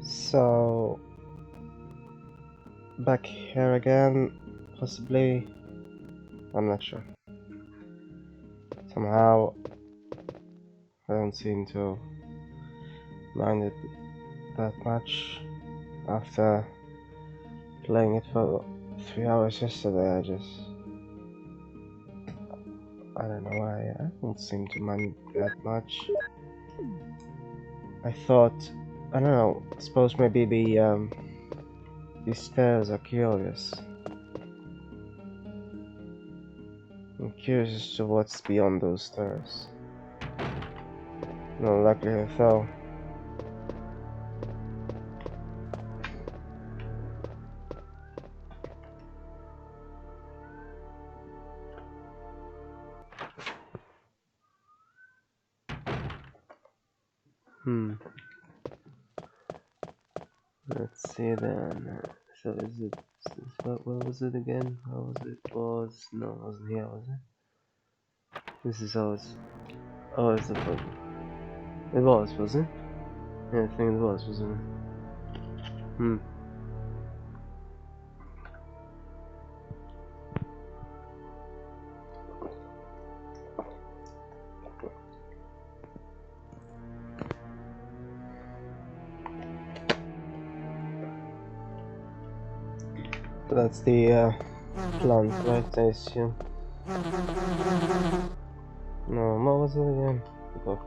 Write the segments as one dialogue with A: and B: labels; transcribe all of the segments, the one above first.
A: So, back here again, possibly. I'm not sure. Somehow, I don't seem to mind it that much. After playing it for 3 hours yesterday, I don't know why, I don't seem to mind that much. I thought, I don't know, I suppose maybe these stairs are curious. I'm curious as to what's beyond those stairs. No likelihood though. Let's see then. So is it, what was it again? How was it? No, it wasn't here, was it? This is always, the problem. It was it? Yeah, I think it was, wasn't it? So that's the plant, right? I assume. No, what was it again? Forgot.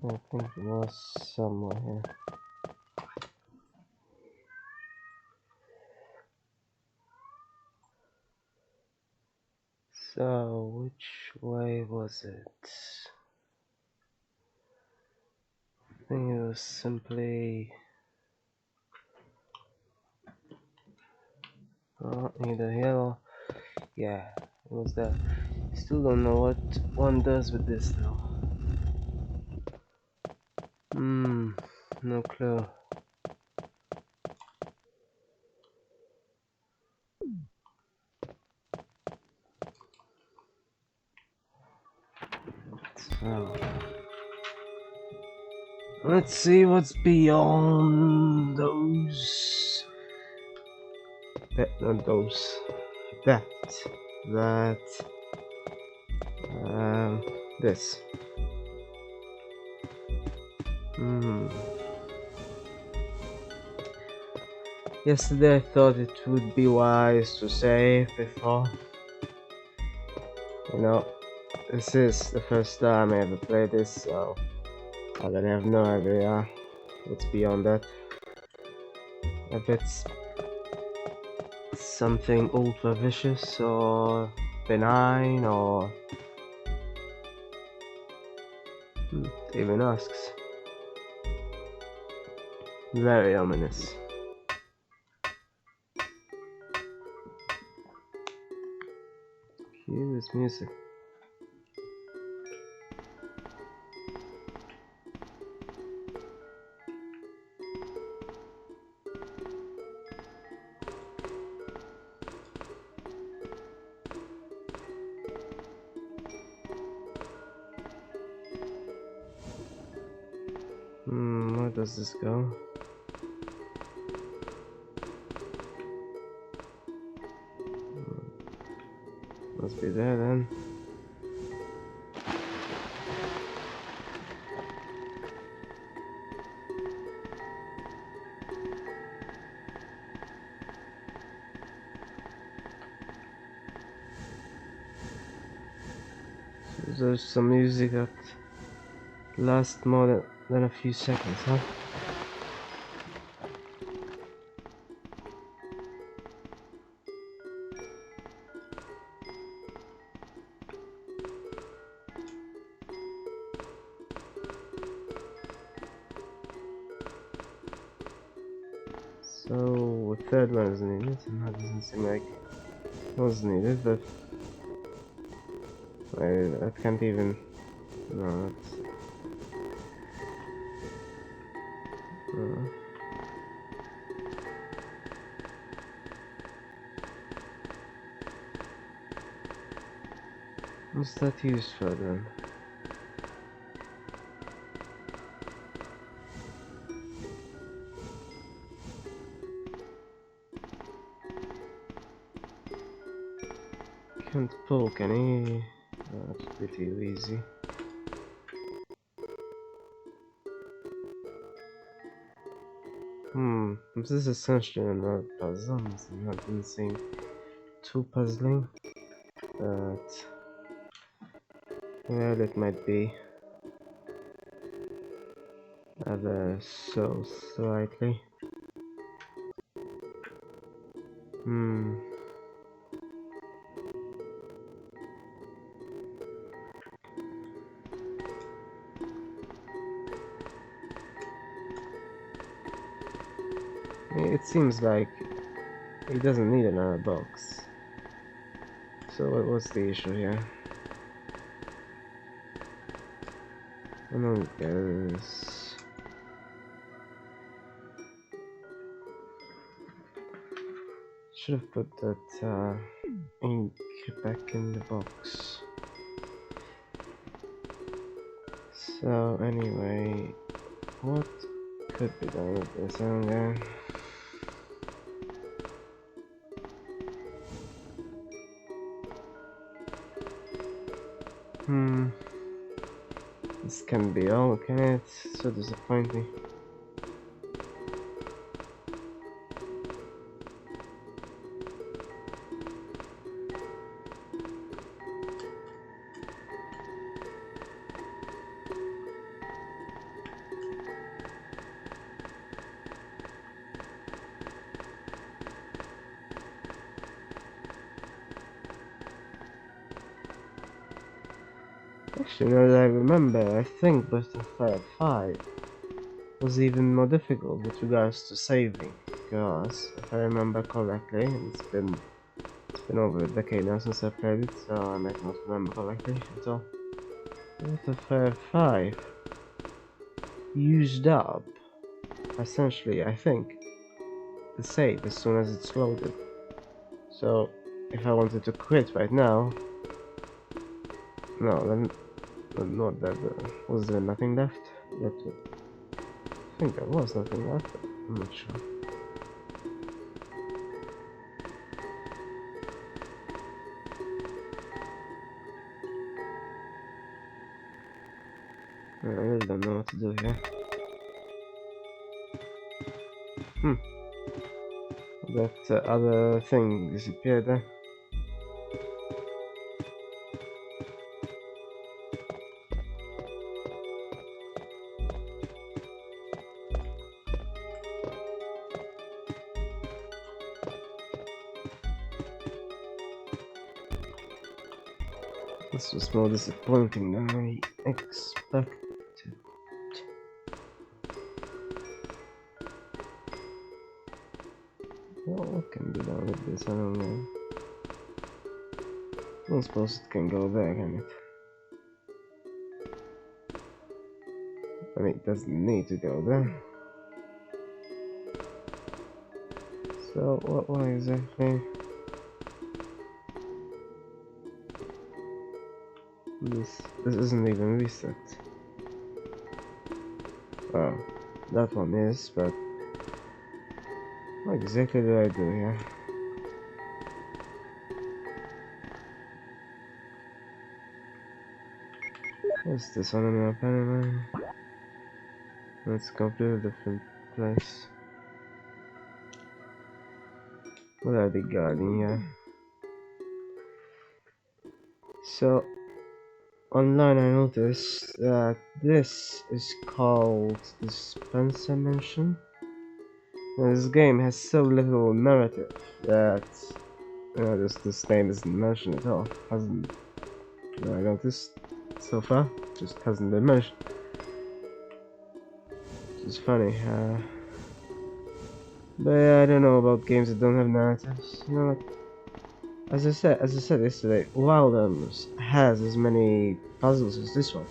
A: I think it was somewhere here. So, which way was it? I think it was simply... either here or... yeah, it was there. Still don't know what one does with this though. No clue. So, let's see what's beyond those. Not those. That. This. Yesterday I thought it would be wise to save before. You know, this is the first time I ever played this, so I don't have no idea what's beyond that. If it's something ultra vicious or benign or even asks. Very ominous. Cue this music. Where does this go? Must be there then. So there's some music that lasts more than a few seconds, huh? So, a third one is needed, and that doesn't seem like it was needed, but I can't even... no, that's... What's that used for then? Can't pull, can he? That's pretty easy. This is essentially another puzzle. It's not anything too puzzling, but well, it might be ever so slightly. It seems like he doesn't need another box. So what's the issue here? Among others, should have put that ink back in the box. So anyway, what could be done with this anger? This can be all, can it? So disappointing. Actually, now that I remember, I think Breath of Fire 5 was even more difficult with regards to saving, because if I remember correctly, it's been over a decade now since I played it, so I might not remember correctly at all. Breath of Fire 5 used up, essentially, I think, the save as soon as it's loaded. So, if I wanted to quit right now, no, then not that. Was there nothing left? I think there was nothing left. I'm not sure. I really don't know what to do here. That other thing disappeared there. This was more disappointing than I expected. Well, what can be done with this? I don't know. I don't suppose it can go there, can it? I mean, it doesn't need to go there. So, what exactly? This isn't even reset. Oh, that one is, but what exactly do I do here? What's this on the map anyway? It's a completely different place. What are they guarding here? So, online I noticed that this is called the Spencer Mansion. Now, this game has so little narrative that this name isn't mentioned at all. Hasn't I noticed so far? Just hasn't been mentioned. It's funny. But yeah, I don't know about games that don't have narratives. You know, like, as I said yesterday, Wild Arms has as many puzzles as this one.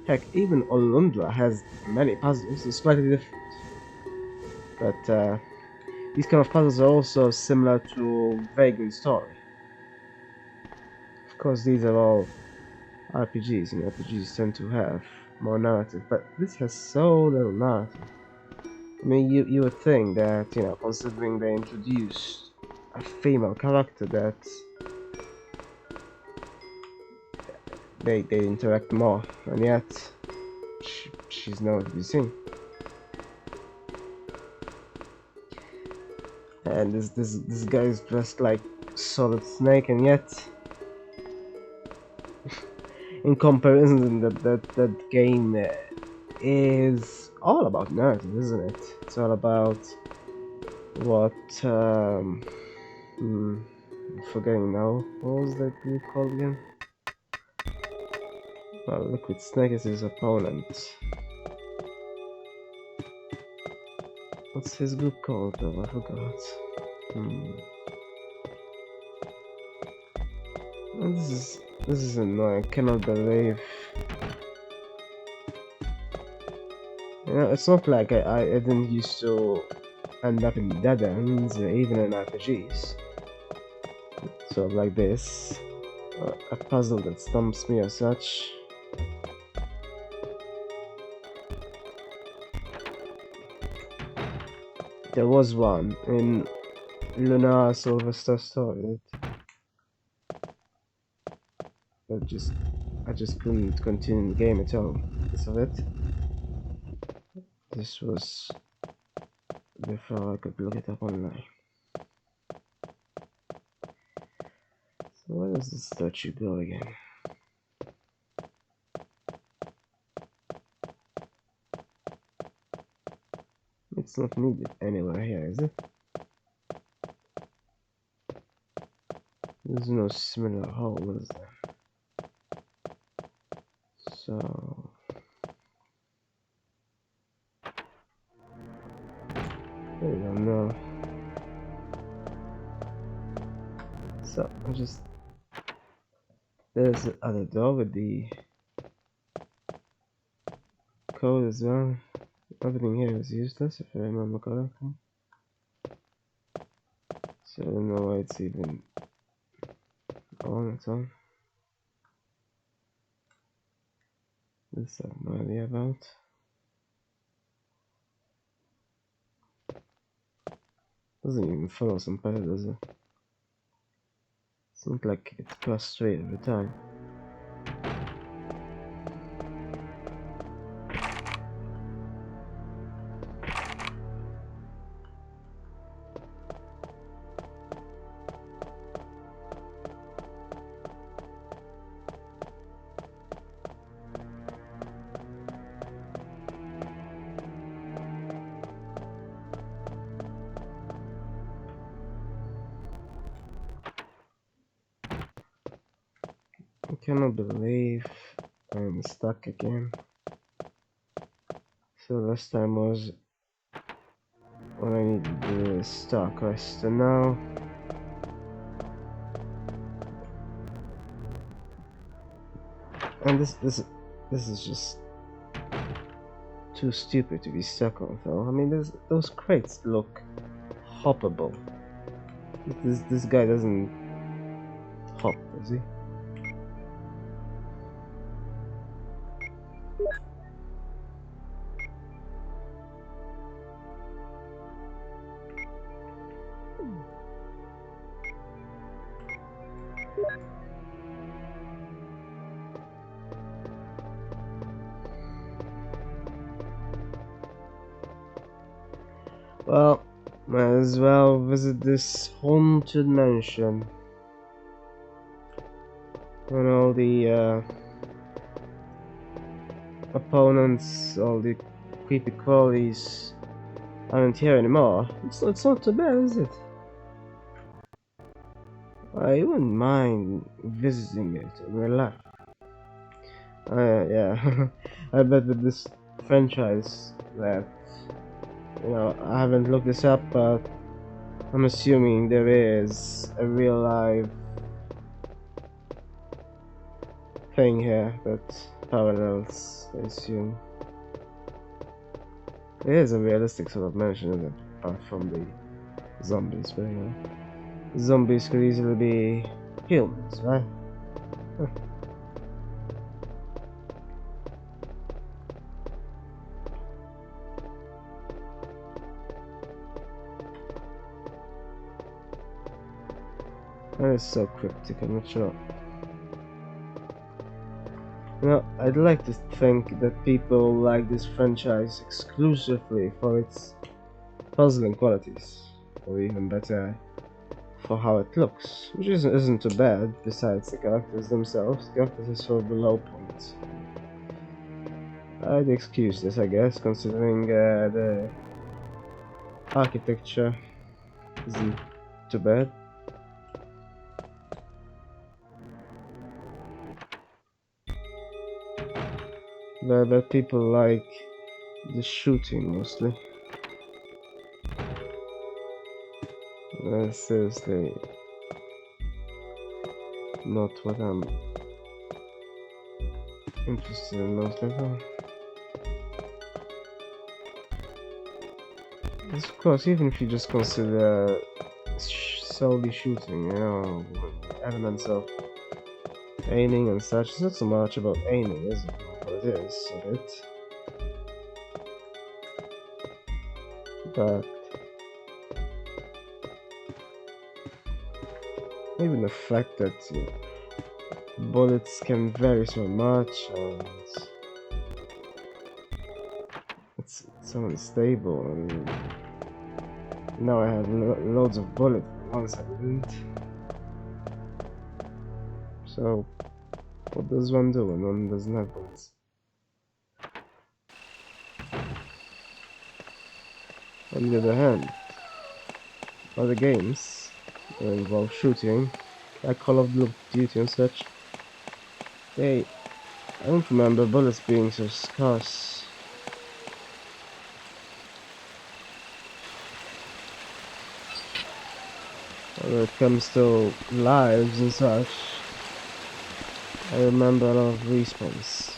A: Heck, even Olundra has many puzzles. It's slightly different, but these kind of puzzles are also similar to Vagrant Story. Of course, these are all RPGs, and RPGs tend to have more narrative, but this has so little narrative. I mean, you would think that, you know, considering they introduced a female character, that they interact more, and yet she's nowhere to be seen. And this guy is dressed like Solid Snake, and yet in comparison, that game is all about narrative, isn't it? It's all about what I'm forgetting now. What was that group called again? Well, Liquid Snake is his opponent. What's his group called though? I forgot. This is annoying. I cannot believe. You know, it's not like I didn't used to end up in dead ends, even in RPGs. So like this, a puzzle that stumps me or such. There was one in Lunar Silver Star Story. I just couldn't continue the game at all because of it. This was before I could look it up online. So where does the statue go again? It's not needed anywhere here, is it? There's no similar hole, is there? So I don't know. So I just there's the other door with the code as well. Everything here is useless if I remember correctly. So I don't know why it's even on its own. This I have no idea about. Doesn't even follow some pattern, does it? It's not like it's plus straight every time. I cannot believe I'm stuck again. So last time was when I needed the star quest, and now and this is just too stupid to be stuck on, though. I mean, those crates look hoppable. This guy doesn't hop, does he? Well, might as well visit this haunted mansion. When all the opponents, all the creepy crawlies aren't here anymore. It's not too bad, is it? I wouldn't mind visiting it in real life. Yeah, I bet with this franchise that, you know, I haven't looked this up, but I'm assuming there is a real life thing here that parallels, I assume. It is a realistic sort of mansion, isn't it? Apart from the zombies, but you know, zombies could easily be humans, right? That is so cryptic, I'm not sure. You know, I'd like to think that people like this franchise exclusively for its puzzling qualities, or even better, for how it looks, which isn't too bad. Besides the characters themselves, the characters are sort of the low point. I'd excuse this, I guess, considering the architecture isn't too bad. But people like the shooting mostly. Seriously, not what I'm interested in mostly. Of course, even if you just consider solely shooting, you know, elements of aiming and such, it's not so much about aiming, is it? Well, it is a bit. But even the fact that bullets can vary so much and it's so unstable, and now I have loads of bullets, once I didn't. So what does one do when one doesn't have bullets? On the other hand, other games that involve shooting, like Call of Duty and such, I don't remember bullets being so scarce. When it comes to lives and such, I remember a lot of respawns.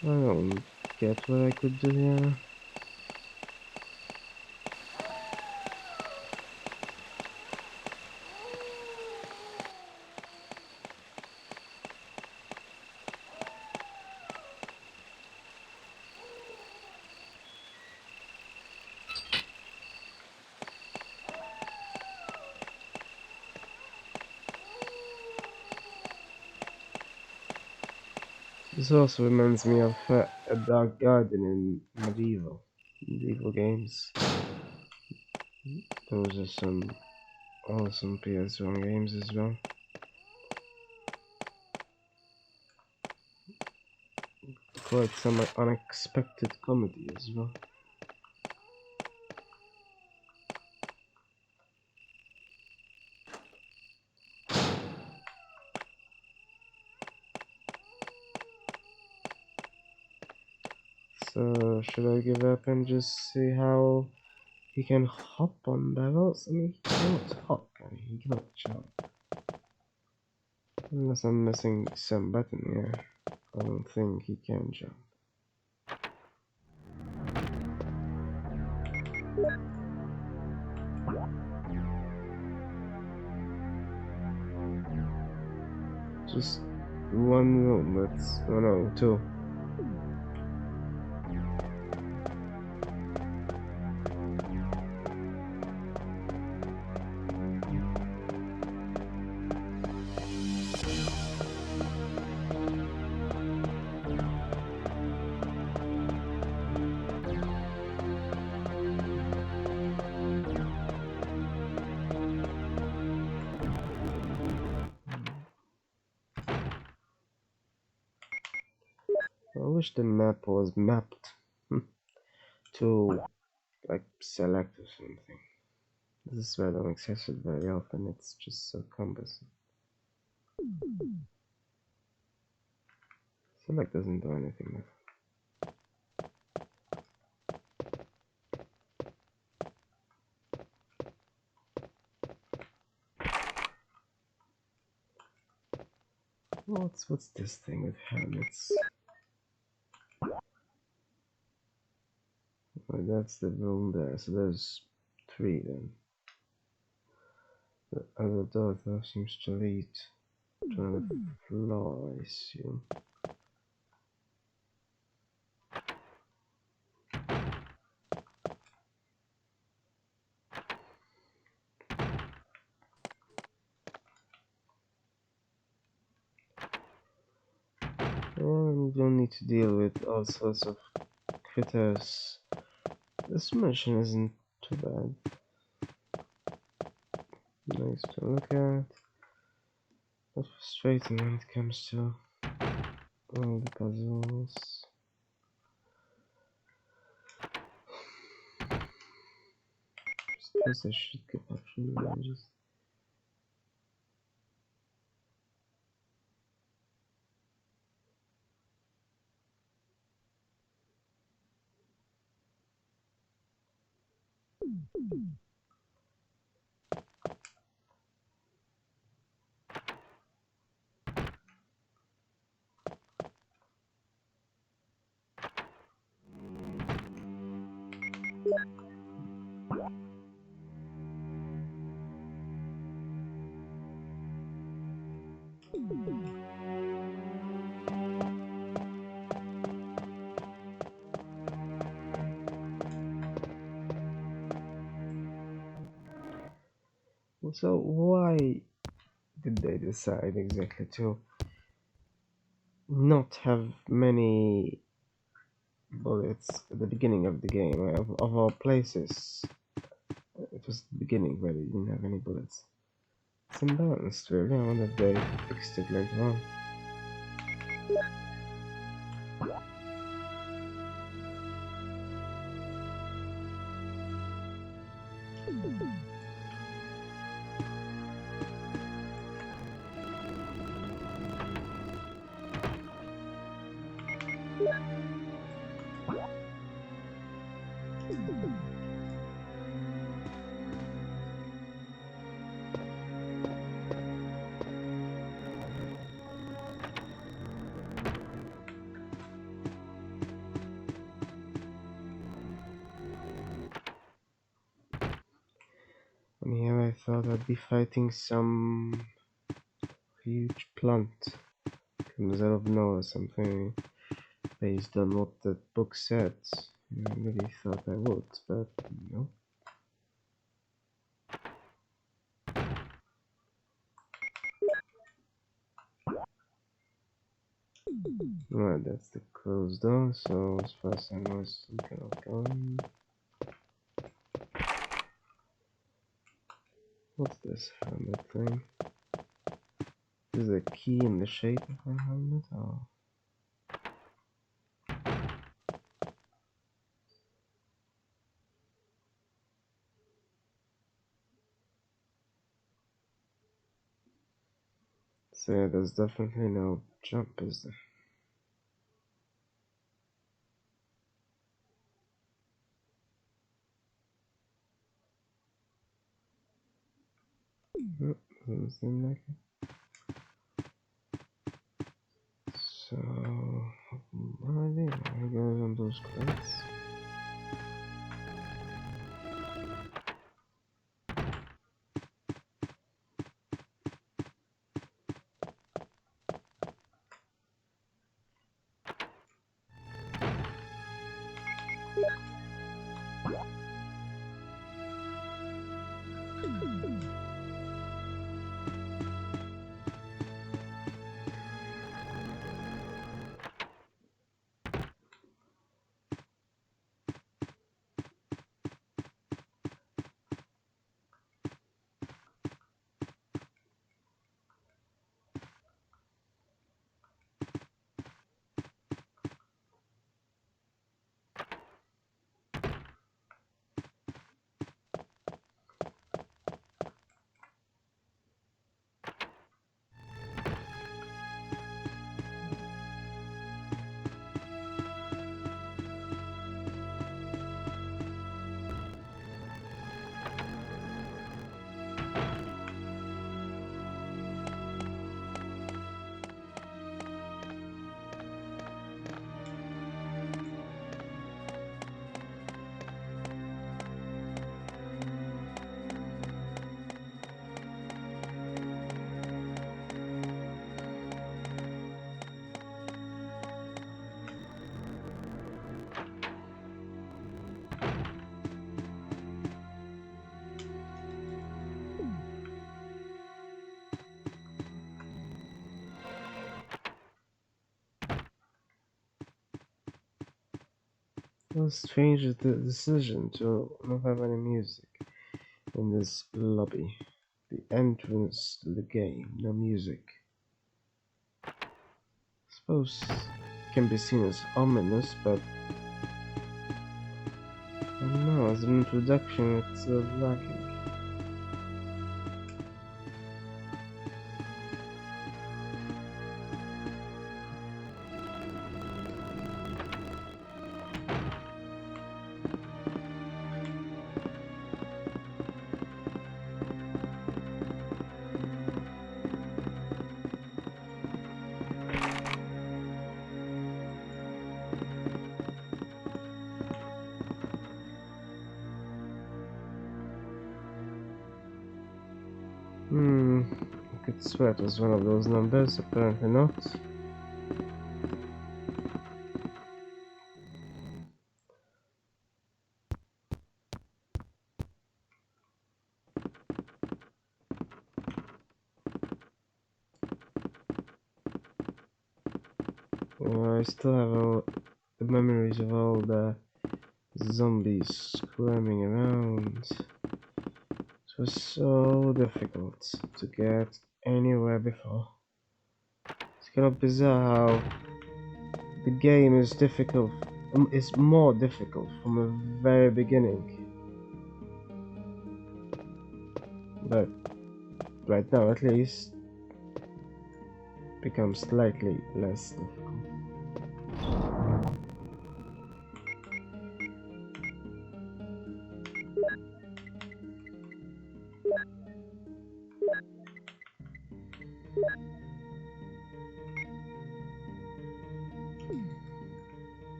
A: I don't get what I could do here. This also reminds me of a dark garden in medieval games. Those are some awesome PS1 games as well. Quite some unexpected comedy as well. So should I give up and just see how he can hop on barrels? I mean, he cannot hop, can he? He cannot jump. Unless I'm missing some button here. I don't think he can jump. Just one room, that's... oh no, two. I wish the map was mapped to like select or something. This is why I don't access it very often, it's just so cumbersome. Select doesn't do anything with it. What's this thing with helmets? Oh, that's the room there, so there's 3 then. The other door though seems to lead to another floor, I assume. You don't need to deal with all sorts of critters. This mission isn't too bad. Nice to look at. But frustrating when it comes to all the puzzles. Suppose I should get up from the ranges. So why did they decide exactly to not have many bullets at the beginning of the game? Of all places, it was the beginning where they didn't have any bullets. It's imbalanced, really. I wonder if they fixed it later on. And here I thought I'd be fighting some huge plant. Comes out of nowhere, something based on what the book said. I really thought I would, but no. Right, that's the closed door, so as far as I know, it's some kind of gun. What's this helmet thing? Is a key in the shape of a helmet? Oh. So yeah, there's definitely no jump, is there? Nope, doesn't seem like it. So, alrighty, there goes on those crates. A strange decision to not have any music in this lobby. The entrance to the game, no music. Suppose it can be seen as ominous, but I don't know, as an introduction it's lacking. I could swear it was one of those numbers, apparently not. I still have all the memories of all the zombies squirming around. It was so difficult to get anywhere before. It's kind of bizarre how the game is difficult. It's more difficult from the very beginning, but right now at least becomes slightly less difficult.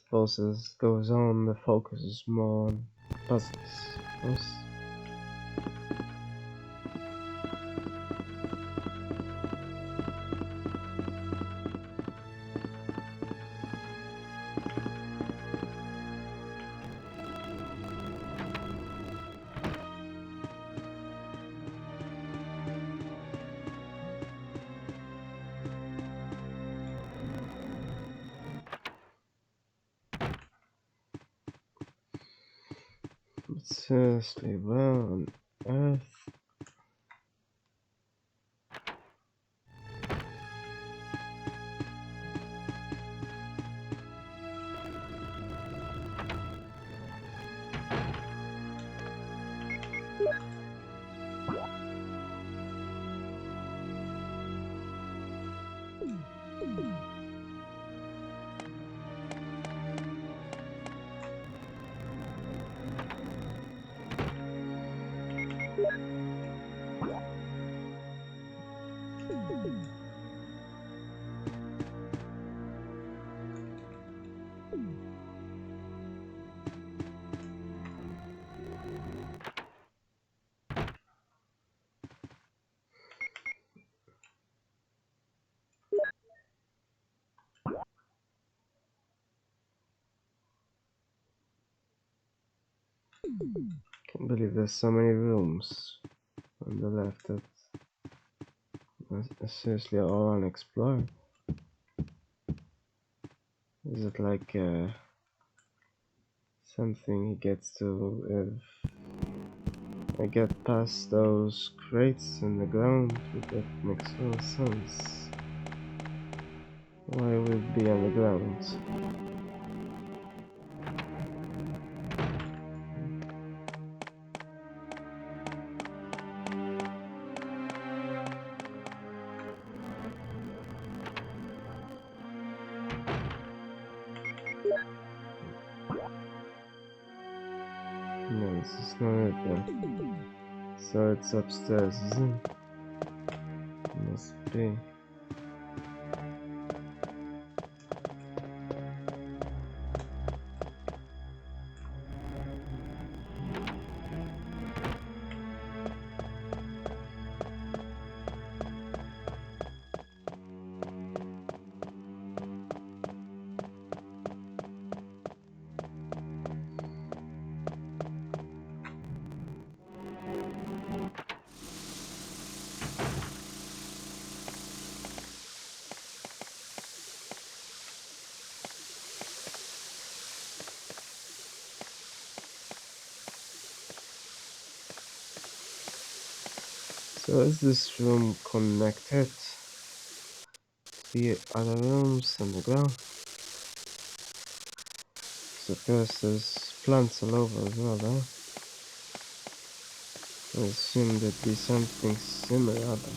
A: Suppose as it goes on, the focus is more on puzzles. Suppose. But seriously, where on earth? Can't believe there's so many rooms on the left that are seriously all unexplored. Is it like something he gets to if I get past those crates in the ground? That makes no sense. Why would it be on the ground? No, this is not it then. So it's upstairs, isn't it? Must be. So is this room connected to the other rooms on the ground? Suppose there's plants all over as well, huh? I assume there'd be something similar, but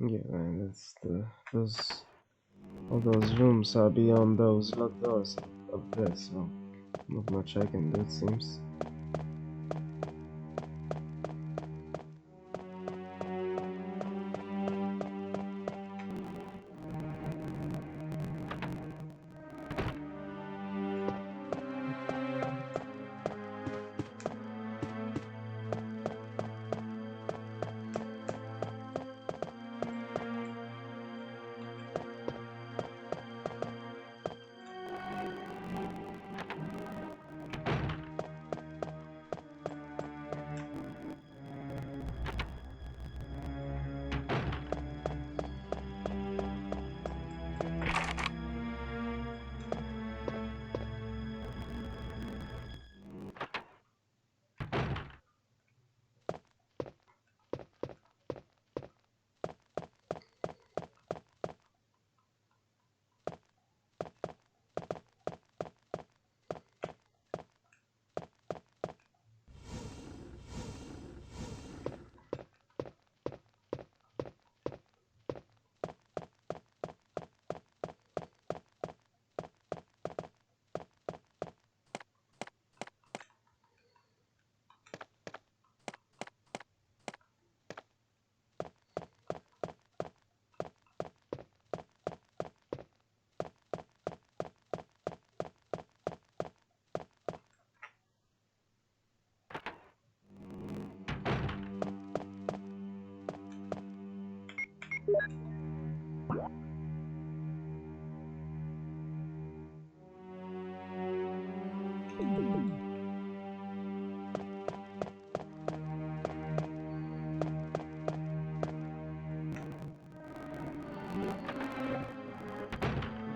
A: yeah, man, all those rooms are beyond those locked doors up there, so not much I can do, it seems.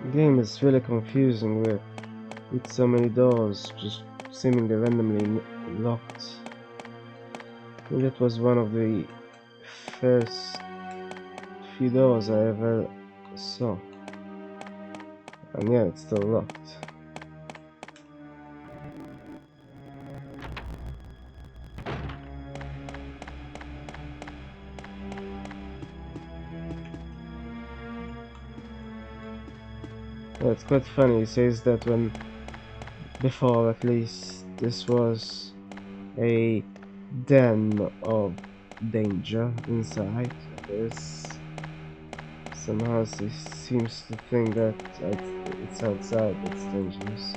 A: The game is really confusing with so many doors just seemingly randomly locked. And that was one of the first few doors I ever saw. And yeah, it's still locked. Yeah, it's quite funny, he says that when before at least this was a den of danger inside. This somehow he seems to think that it's outside that's dangerous.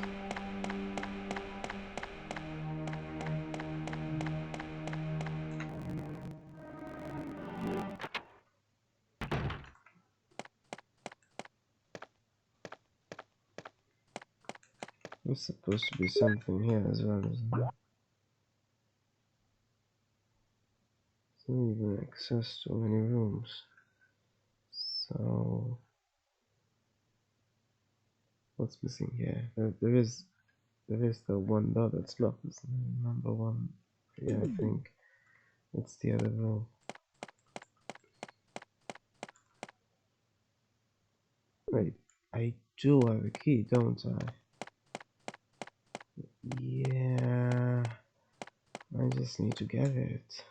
A: There's supposed to be something here as well, isn't there? Not even access to many rooms. So what's missing here? There is the one door that's locked, isn't there? Number one. Yeah, I think it's the other room. Wait, I do have a key, don't I? Yeah, I just need to get it.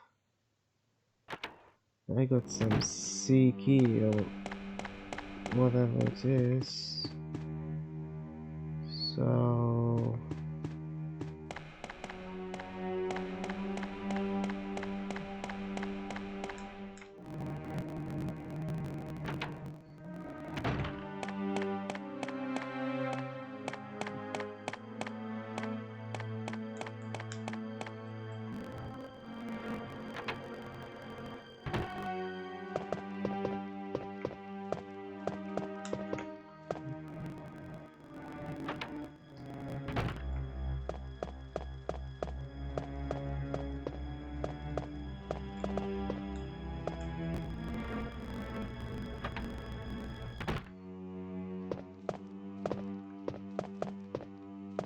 A: I got some C key or whatever it is. So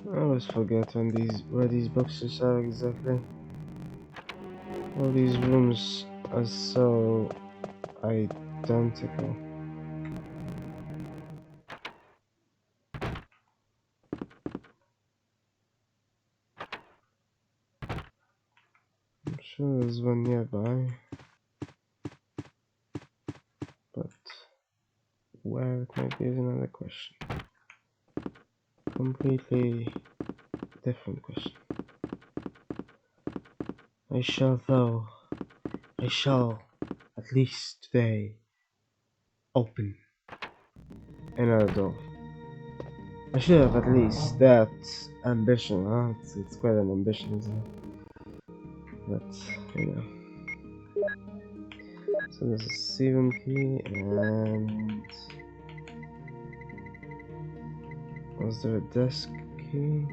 A: I always forget where these boxes are exactly. All these rooms are so identical. I'm sure there's one nearby, but where it might be is another question. Completely different question. I shall at least today open another door. I should have at least that ambition, huh? It's quite an ambition, isn't it? But, you know. So there's a serum key, and was there a desk key?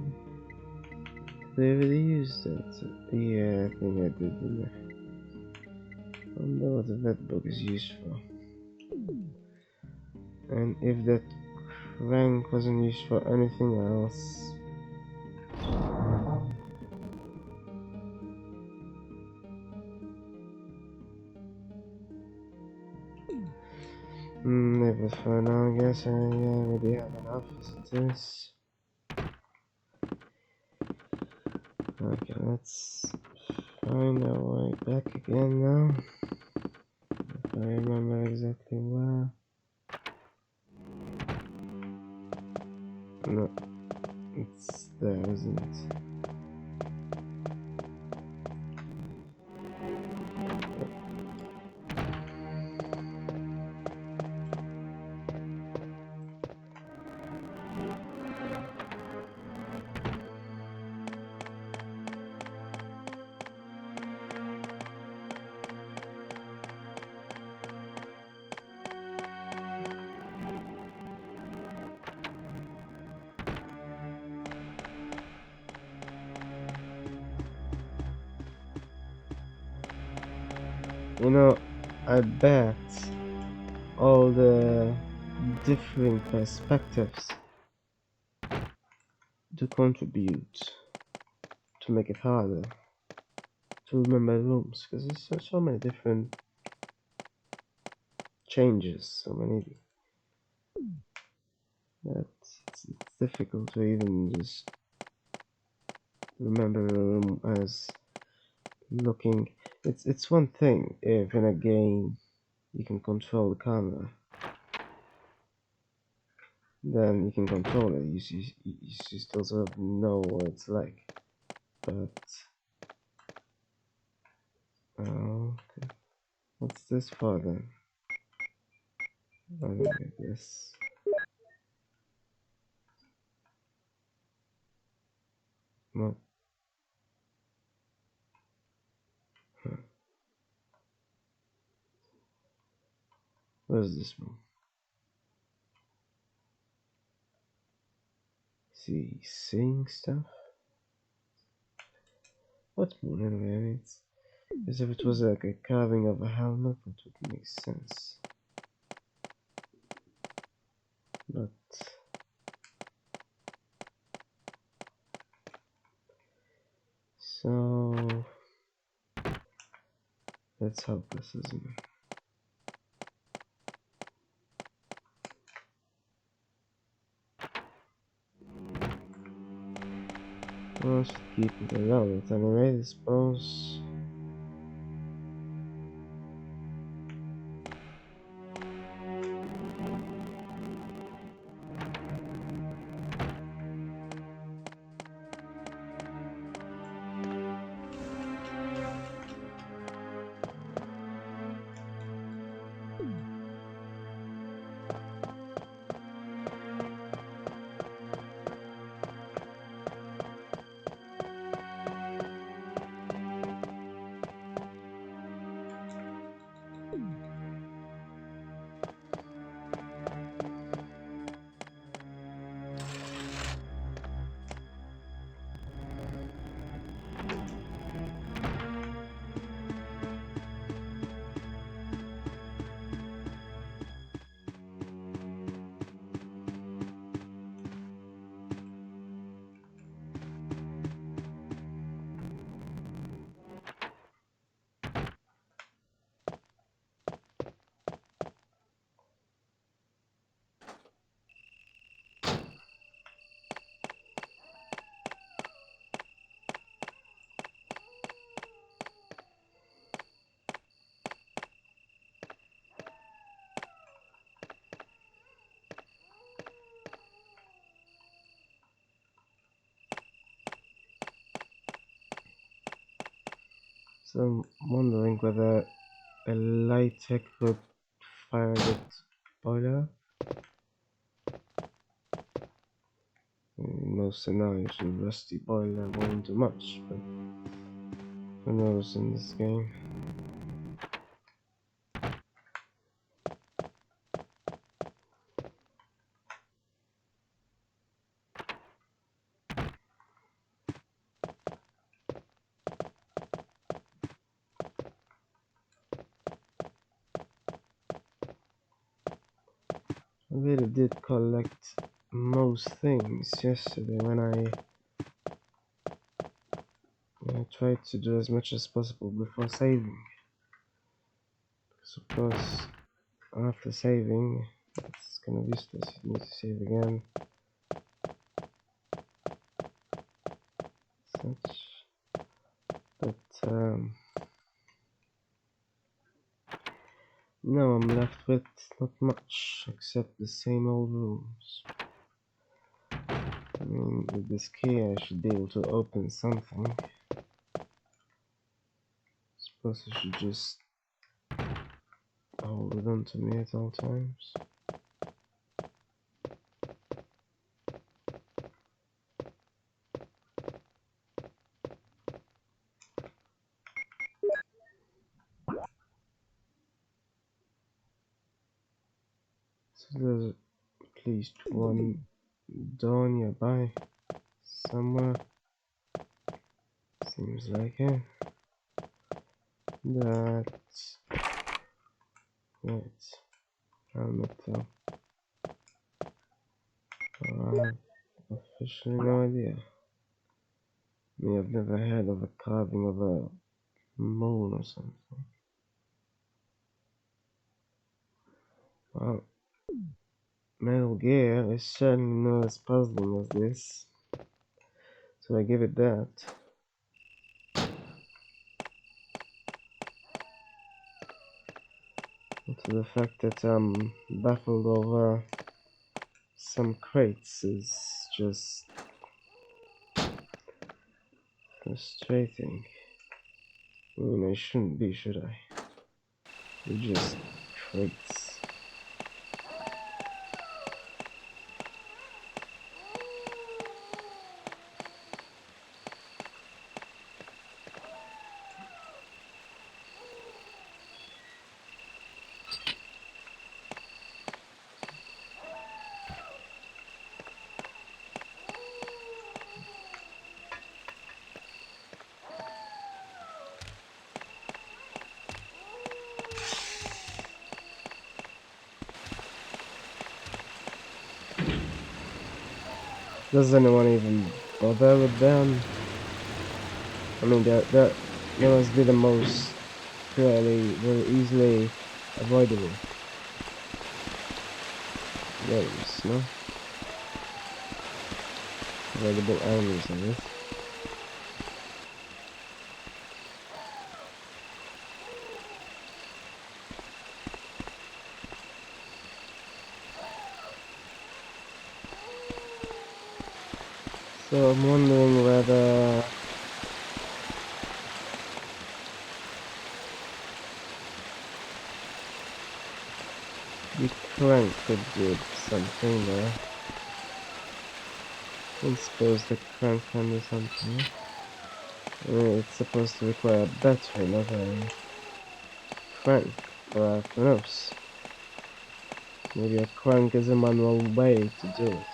A: Did they really use that? Yeah, I think I did, didn't I? Wonder what the vet book is used for. And if that crank wasn't used for anything else. Maybe for now, I guess I already have enough as it is. Okay, let's find our way back again now. If I remember exactly where. No, it's there, isn't it? You know, I bet all the differing perspectives do contribute to make it harder to remember rooms, because there's so many different changes, so many that it's difficult to even just remember a room as looking. It's one thing if in a game you can control the camera, then you can control it. You still sort of know what it's like, but okay. What's this for then? I don't get this. What? Huh. What is this one? See, seeing stuff? What moon anyway? I mean, it's as if it was like a carving of a helmet, that would make sense. But so that's helpless, isn't it? Well, I should keep it around it anyway, I suppose. So I'm wondering whether a light tech could fire the boiler. In most scenarios, a rusty boiler won't do much, but who knows in this game. I really did collect most things yesterday when I tried to do as much as possible before saving. Because of course, after saving, it's kind of useless. You need to save again. Such, but now I'm left with not much except the same old rooms. I mean, with this key I should be able to open something. Suppose I should just hold it onto me at all times. So there's at least one door nearby somewhere. Seems like it. That's right. Helmet though. I have officially no idea. I mean, I've never heard of a carving of a mole or something. Well, Metal Gear is certainly not as puzzling as this, so I give it that. To the fact that I'm baffled over some crates is just frustrating. I mean, I shouldn't be, should I? They're just crates. Does anyone even bother with them? I mean, that must be the most very easily avoidable games, no? Avoidable enemies, I guess. So I'm wondering whether the crank could do something there. I suppose the crank can do something. I mean, it's supposed to require a battery, not a crank, but who knows? Maybe a crank is a manual way to do it.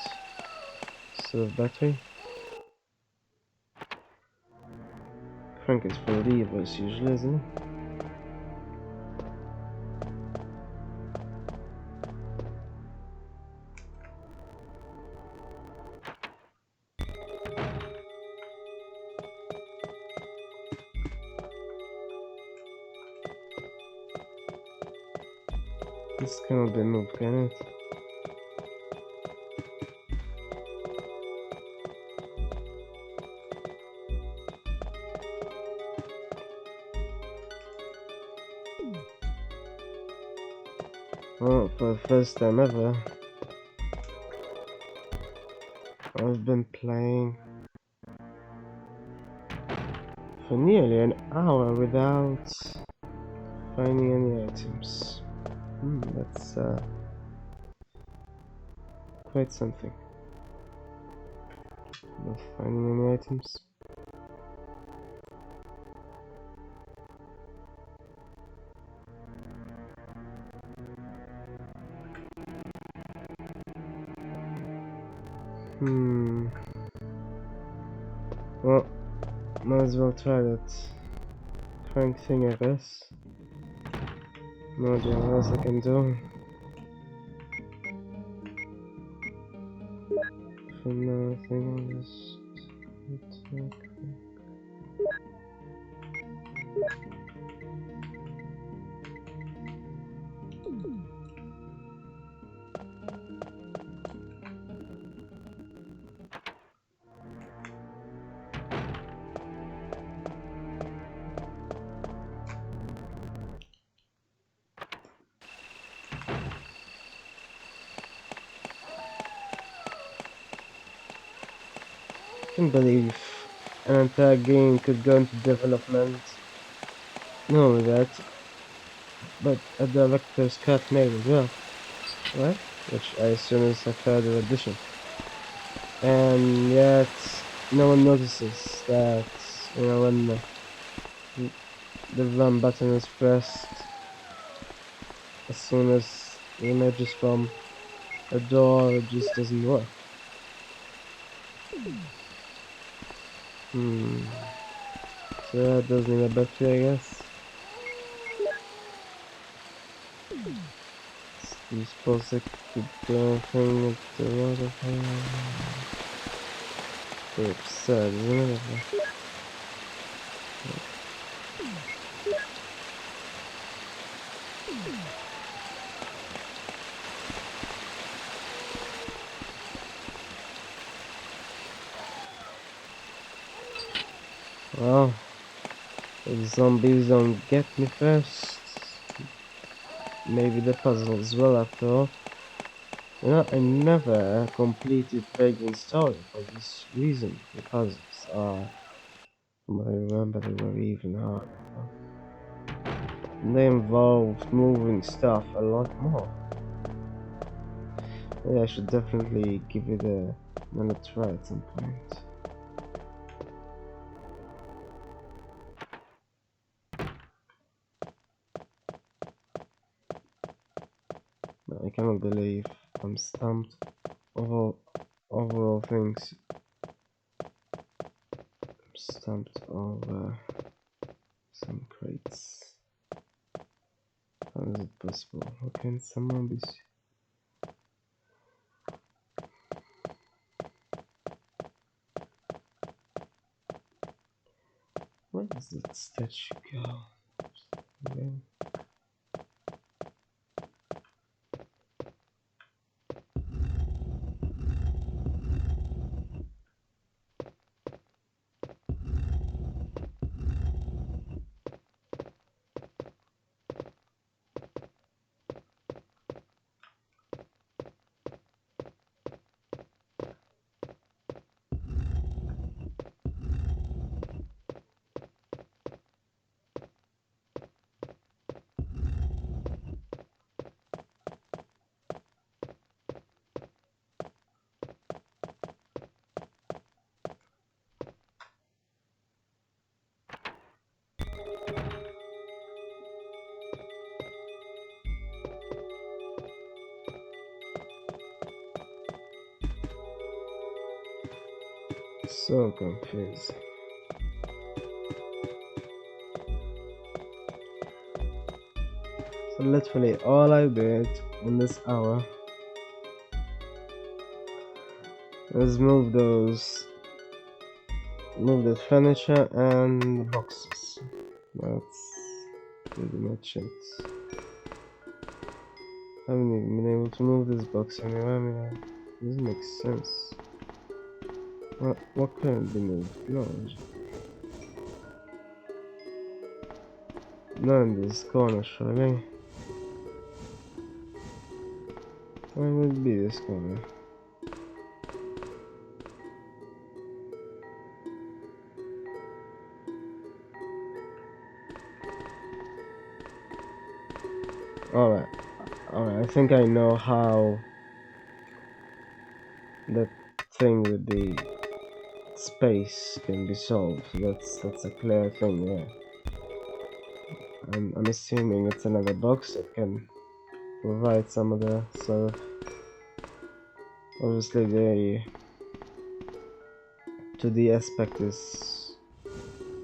A: So battery? Crank is for levers usually, isn't it? This cannot be moved, can it? Oh, for the first time ever, I've been playing for nearly an hour without finding any items. That's quite something. Not finding any items. Well, might as well try that crank thing, I guess. No idea what else I can do. For now, I think I'll just attack. I can't believe an entire game could go into development. Not only that, but a director's cut made as well, right? Which I assume is a further addition. And yet, no one notices that, when the run button is pressed, as soon as the images from a door, it just doesn't work. So that does need a battery, I guess. You suppose I could do anything with the water? Pretty absurd, isn't it? Well, if zombies don't get me first, maybe the puzzle as well after all. I never completed Vagrant's story for this reason. The puzzles are, from what I remember, they were even harder. They involved moving stuff a lot more. Yeah, I should definitely give it another try at some point. I cannot believe I'm stumped over all things. I'm stumped over some crates. How is it possible? How can someone be? Where does that statue go? Okay. So confused. So literally all I did in this hour was move the furniture and the boxes. That's pretty much it. I haven't even been able to move this box anywhere. I mean, it doesn't make sense. What couldn't be moved? No. Not in this corner, surely. Where would be this corner? Alright, alright, I think I know how that thing with the space can be solved. That's a clear thing, yeah. I'm assuming it's another box that can provide some of the sort of, obviously the 2D aspect is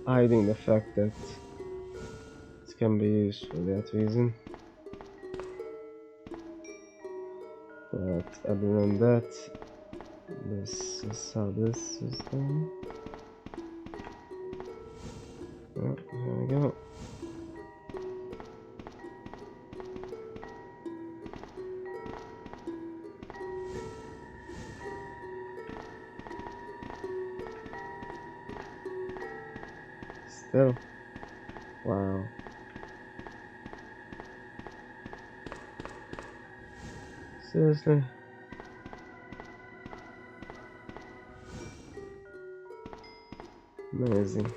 A: hiding the fact that it can be used for that reason. But other than that, this is how this is done. Oh, there we go. Still, wow. Seriously? Amazing.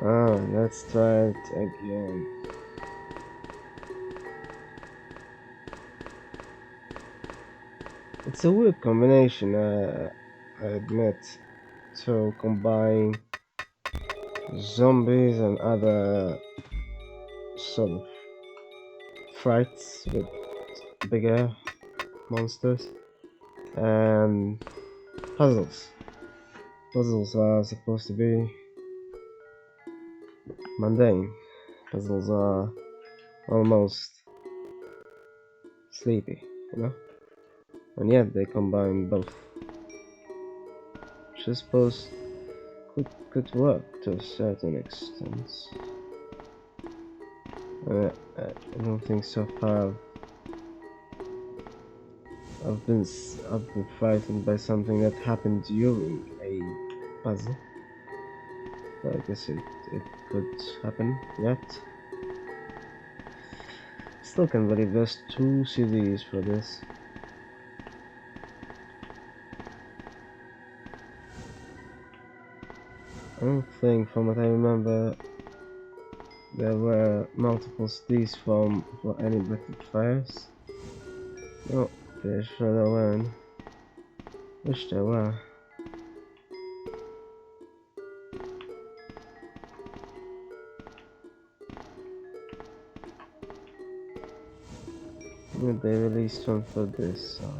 A: Oh, let's try it again. It's a weird combination, I admit, to combine zombies and other sort of frights with bigger monsters and puzzles. Puzzles are supposed to be mundane. Puzzles are almost sleepy, you know? And yet they combine both. Which I suppose could work to a certain extent. I don't think so far I've been frightened by something that happened during a puzzle. But I guess it could happen yet. Still can't believe there's 2 CDs for this. I don't think, from what I remember, there were multiple CDs for any Breath of Fires. No, pretty sure there weren't. Wish there were. But they released one for this, so.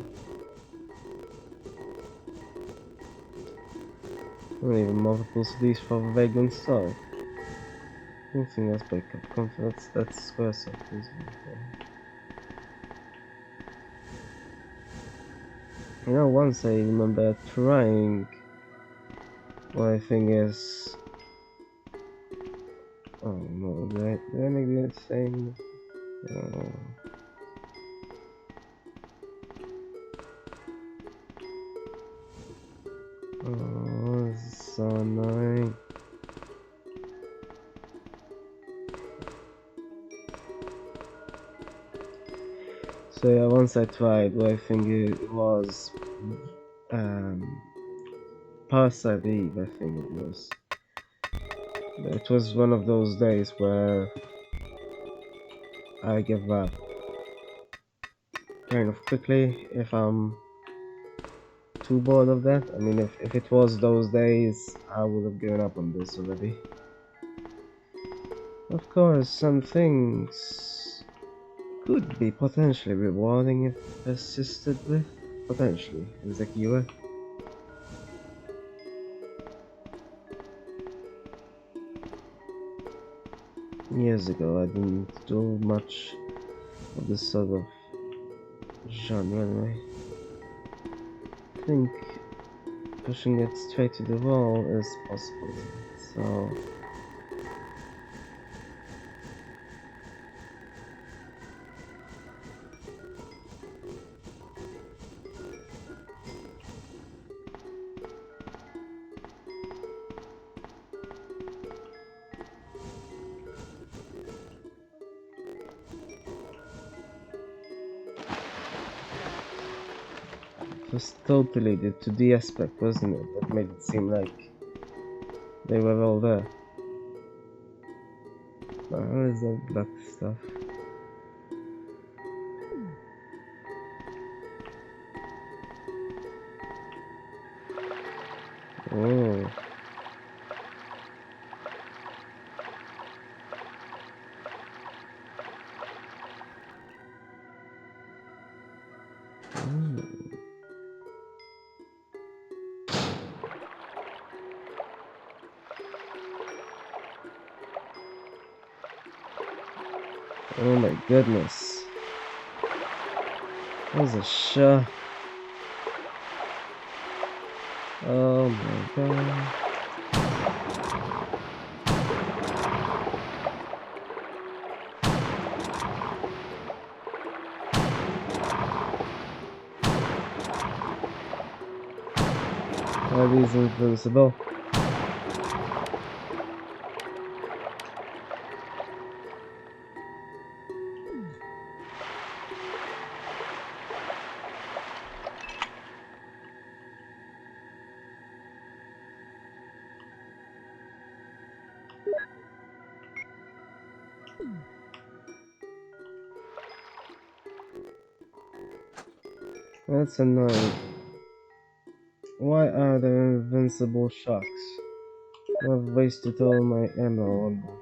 A: Not even multiple CDs for Vagrant Story. I don't think that's by Capcom, that's Squaresoft, isn't it? You know, once I remember trying what I think is... Oh no, did I make the same? Oh, this is so annoying. So yeah, once I tried what I think it was Parasite Eve, I think it was. It was one of those days where I give up kind of quickly if I'm too bored of that. I mean, if it was those days, I would have given up on this already. Of course, some things could be potentially rewarding if persisted with. Potentially, as a keyword. Years ago, I didn't do much of this sort of genre anyway. I think pushing it straight to the wall is possible, so... It was totally the 2D aspect, wasn't it? That made it seem like they were all there. How is that black stuff? Oh. Oh my goodness. That was a shot. Oh my god. Are these invincible? That's annoying. Why are there invincible shocks? I've wasted all my ammo on them.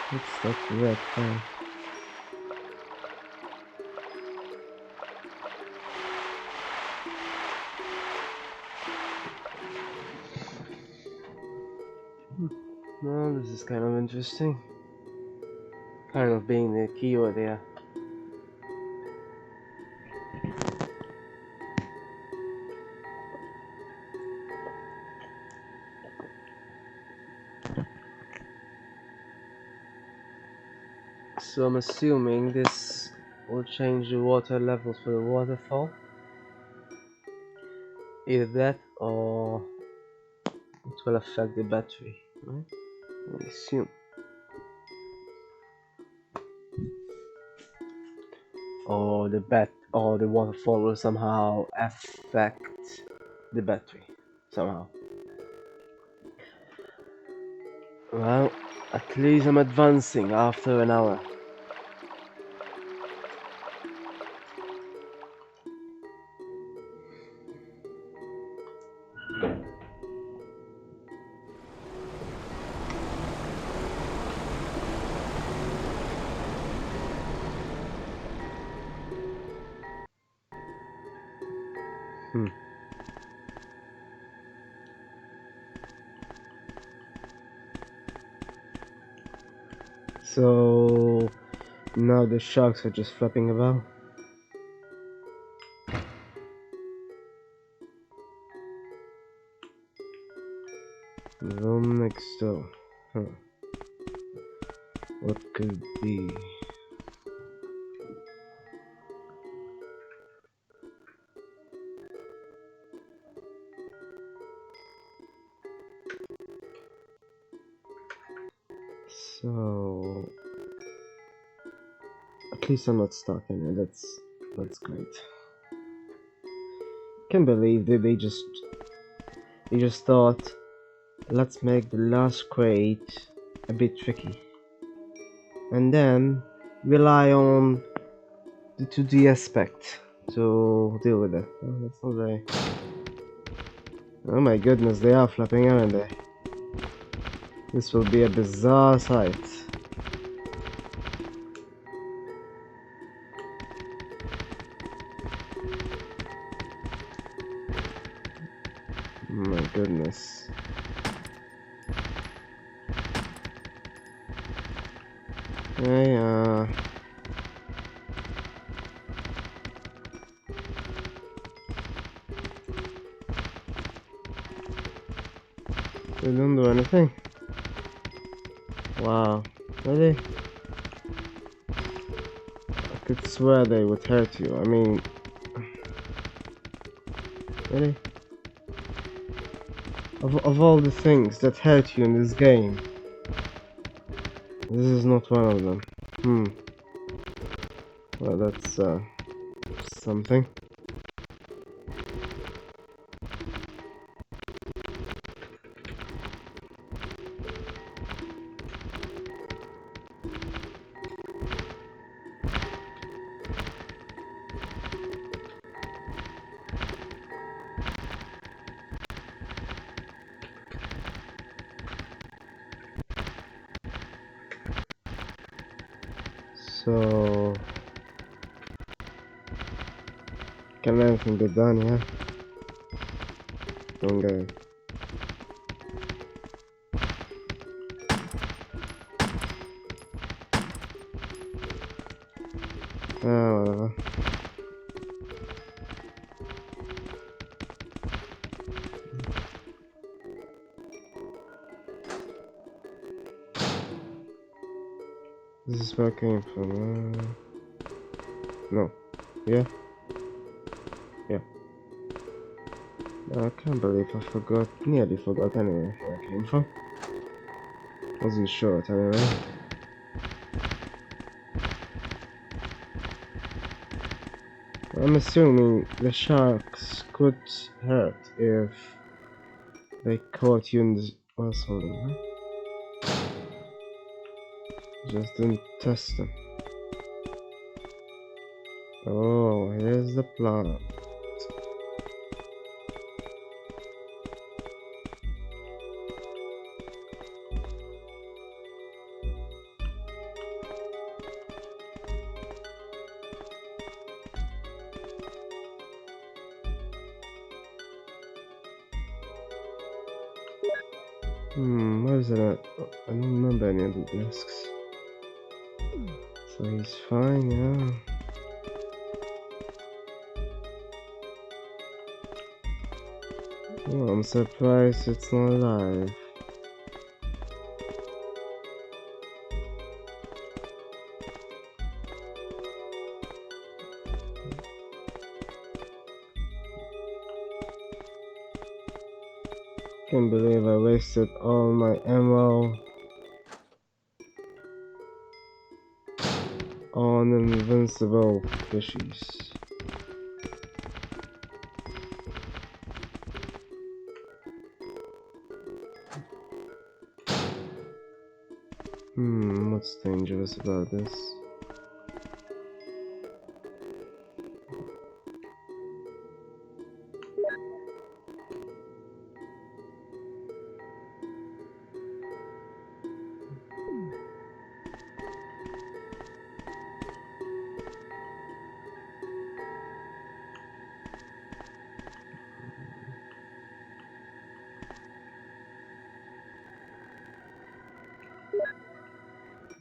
A: What's that red thing? Well, this is kind of interesting. Kind of being the keyword there. So I'm assuming this will change the water levels for the waterfall. Either that or it will affect the battery, right? I assume. Or the waterfall will somehow affect the battery. Somehow. Well, at least I'm advancing after an hour. So now the sharks are just flapping about. Room next door. Huh. What could it be? So at least I'm not stuck in it. That's great. Can't believe that they just thought, let's make the last crate a bit tricky, and then rely on the 2D aspect to deal with it. Oh, that's not very. Oh my goodness, they are flapping, aren't they? This will be a bizarre sight. Oh my goodness. Hey, they don't do anything. Wow, really? I could swear they would hurt you. I mean, really? Of all the things that hurt you in this game, this is not one of them. Well, that's something. So can everything be done, yeah? Okay. Whatever. This is where I came from. No. Yeah? Yeah. I can't believe I forgot. Nearly forgot anyway where I came from. Wasn't short anyway. I'm assuming the sharks could hurt if they caught you in the holding, huh? Just didn't test them. Oh, here's the plot. Where is it at? I don't remember any of the discs. So he's fine, yeah. Oh, I'm surprised it's not alive. Can't believe I wasted all my ammo on invincible fishies. What's dangerous about this?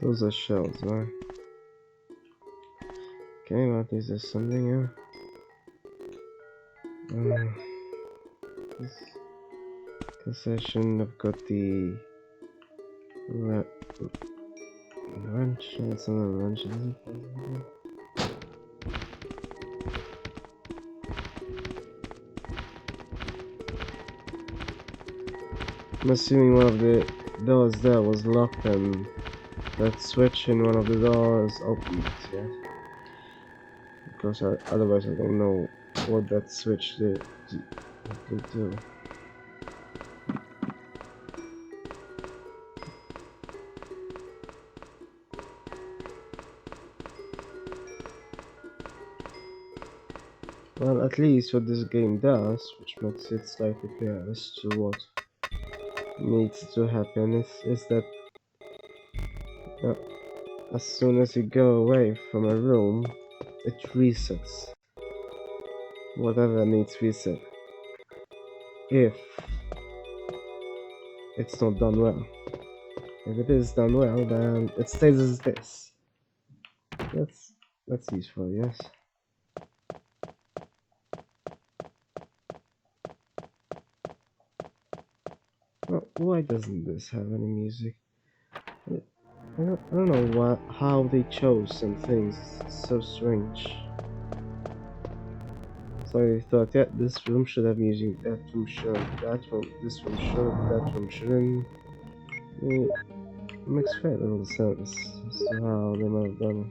A: Those are shells, right? Okay, well, at least there's something here. Guess I shouldn't have got the wrench. That's not a wrench, is it? I'm assuming one of the doors there was locked and that switch in one of the doors opened it, yeah? Because otherwise I don't know what that switch did do. Well, at least what this game does, which makes it slightly clear as to what needs to happen, is that as soon as you go away from a room, it resets. Whatever needs reset. If it's not done well. If it is done well, then it stays as this. That's useful, yes. Well, why doesn't this have any music? I don't know how they chose some things. It's so strange. So I thought, yeah, this room should have music, that room should, that room, this room should, that room shouldn't. It makes very little sense as to how they might have done it.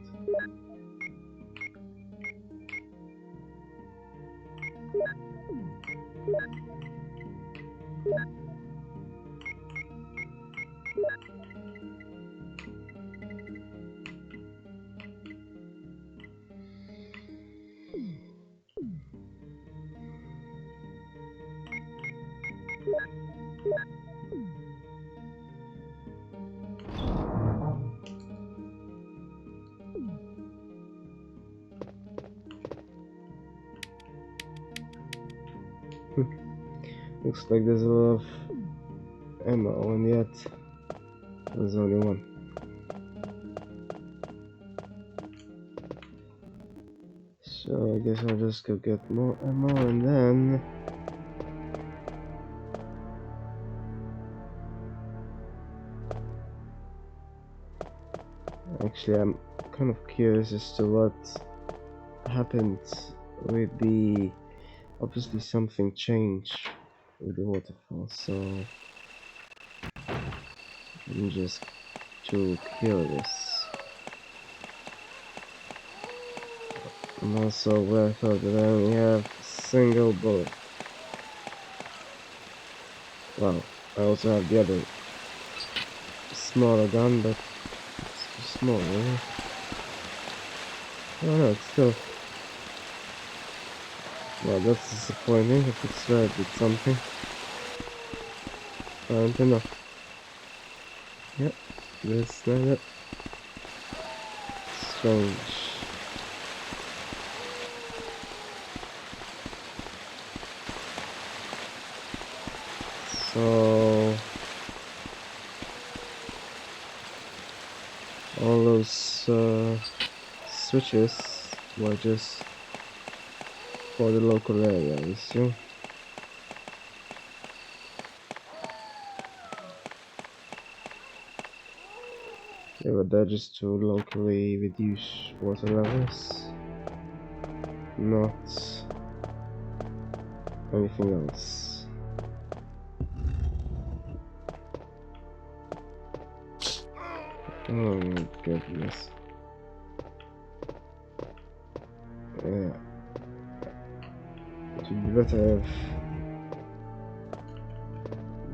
A: Looks like there's a lot of ammo, and yet there's only one. So I guess I'll just go get more ammo and then... Actually, I'm kind of curious as to what happened with the... Obviously something changed with the waterfall, so... I'm just too curious. And also where I thought that I only have a single bullet. Well, I also have the other smaller gun, but it's too small, really. Oh no, it's still... Well, that's disappointing. If it's right, it's something. Apparently not. Yep, that's not it. Strange. So... all those switches were just for the local area, I assume. They were there just to locally reduce water levels, not anything else. Oh my goodness. Yeah. It would be better if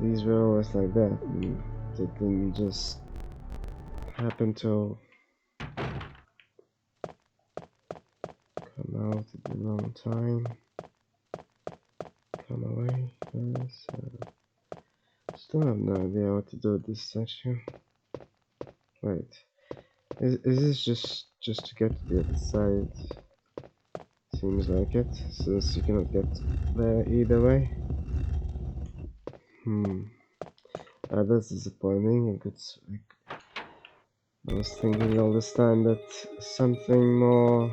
A: these were always like that, and they didn't just happen to come out at the wrong time, come away. Still have no idea what to do with this section. Wait, is this just to get to the other side? Seems like it, since you cannot get there either way. That's disappointing. I was thinking all this time that something more,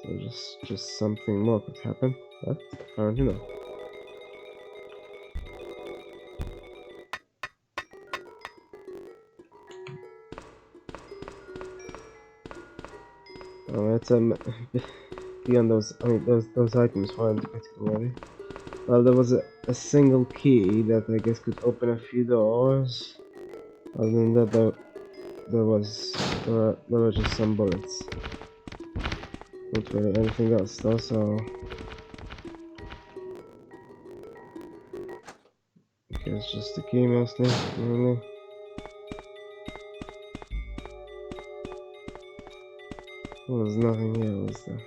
A: so just something more could happen, but apparently not. Alright, beyond those, I mean, those items weren't critical, really. Well, there was a single key that I guess could open a few doors. Other than that, there were just some bullets. Not really anything else, though. So I guess just the key mostly, really. Well, there's nothing here, was there?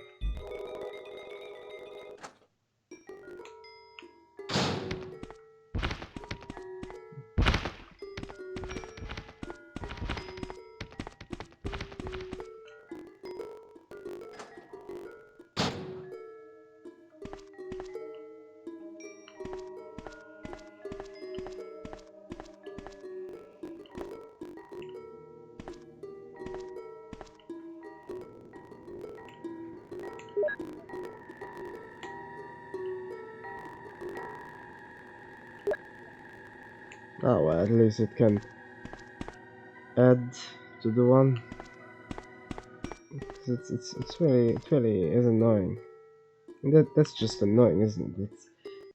A: Oh well, at least it can add to the one. It really is annoying. And that's just annoying, isn't it?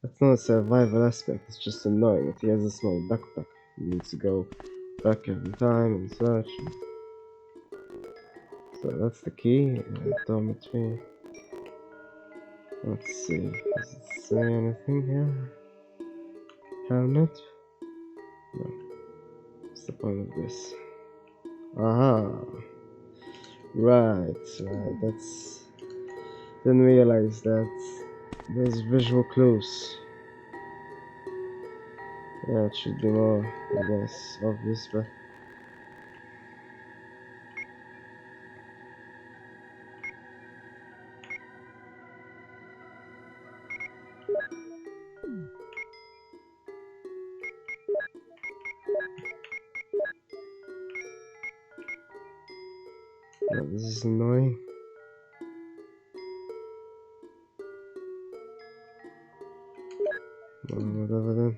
A: That's not a survival aspect. It's just annoying. If he has a small backpack, he needs to go back every time and search. So that's the key. Dormitory. Let's see. Does it say anything here? Found it? No. What's the point of this? Aha! Right. That's. Didn't realize that there's visual clues. Yeah, it should be more, I guess, obvious, but. No, this is annoying. Whatever then.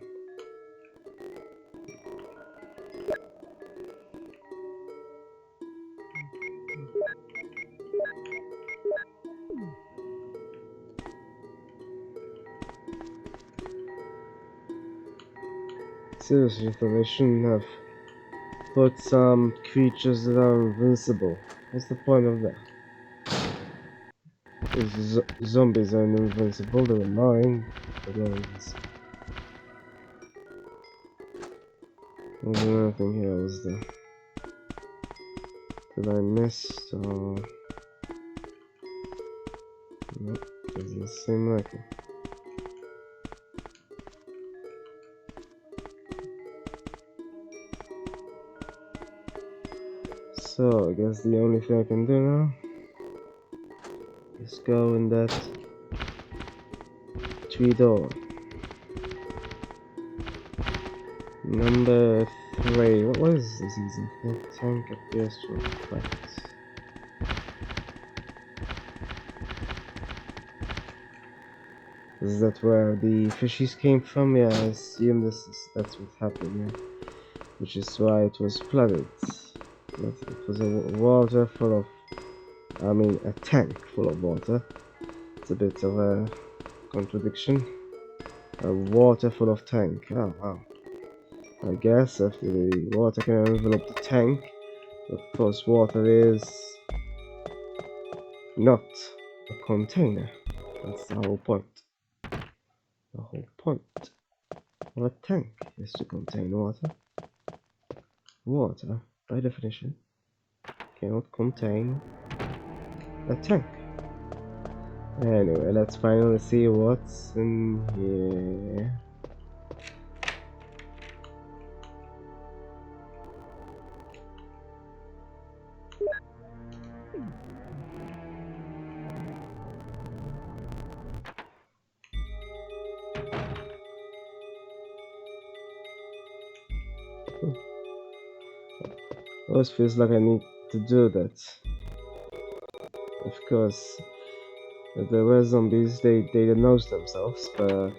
A: Seriously, though, they shouldn't have put some creatures that are invincible. What's the point of that? If zombies are invincible, they're annoying, but not invincible. There's another thing here, was there? Did I miss, or... Nope, doesn't seem like it. So, I guess the only thing I can do now is go in that tree door. Number 3. What was this easy? The tank appears to reflect. Is that where the fishies came from? Yeah, I assume that's what happened, yeah. Which is why it was flooded. It was a water full of... I mean, a tank full of water. It's a bit of a contradiction. A water full of tank. Oh, wow. I guess after the water can envelop the tank, of course water is not a container. That's the whole point. The whole point of a tank is to contain water. Water, by definition, cannot contain a tank. Anyway, let's finally see what's in here. Always feels like I need to do that. Of course, if there were zombies, they'd nose themselves, but...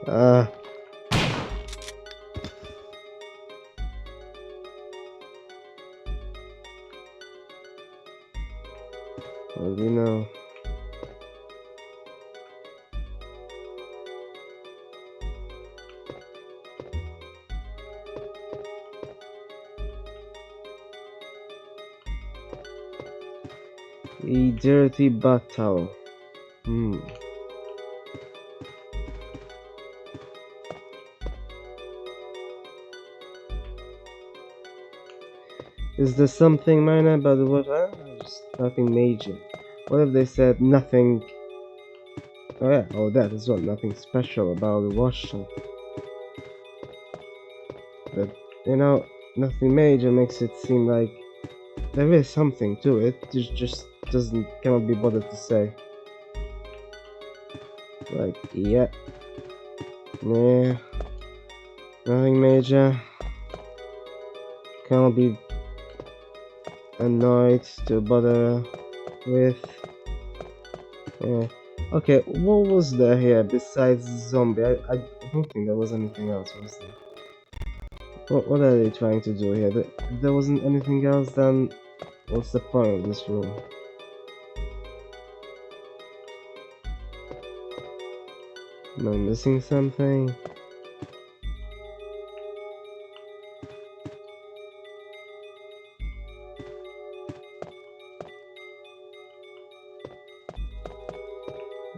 A: well, you know... A dirty bath towel. Is there something minor about the water? Just nothing major. What if they said nothing? Oh yeah, oh that as well. Nothing special about the wash. But you know, nothing major makes it seem like there is something to it. It just cannot be bothered to say. Like yeah, nothing major. Cannot be annoyed to bother with. Yeah. Okay, what was there here besides zombie? I don't think there was anything else, was there? What are they trying to do here? If there wasn't anything else, then what's the point of this room? Am I missing something?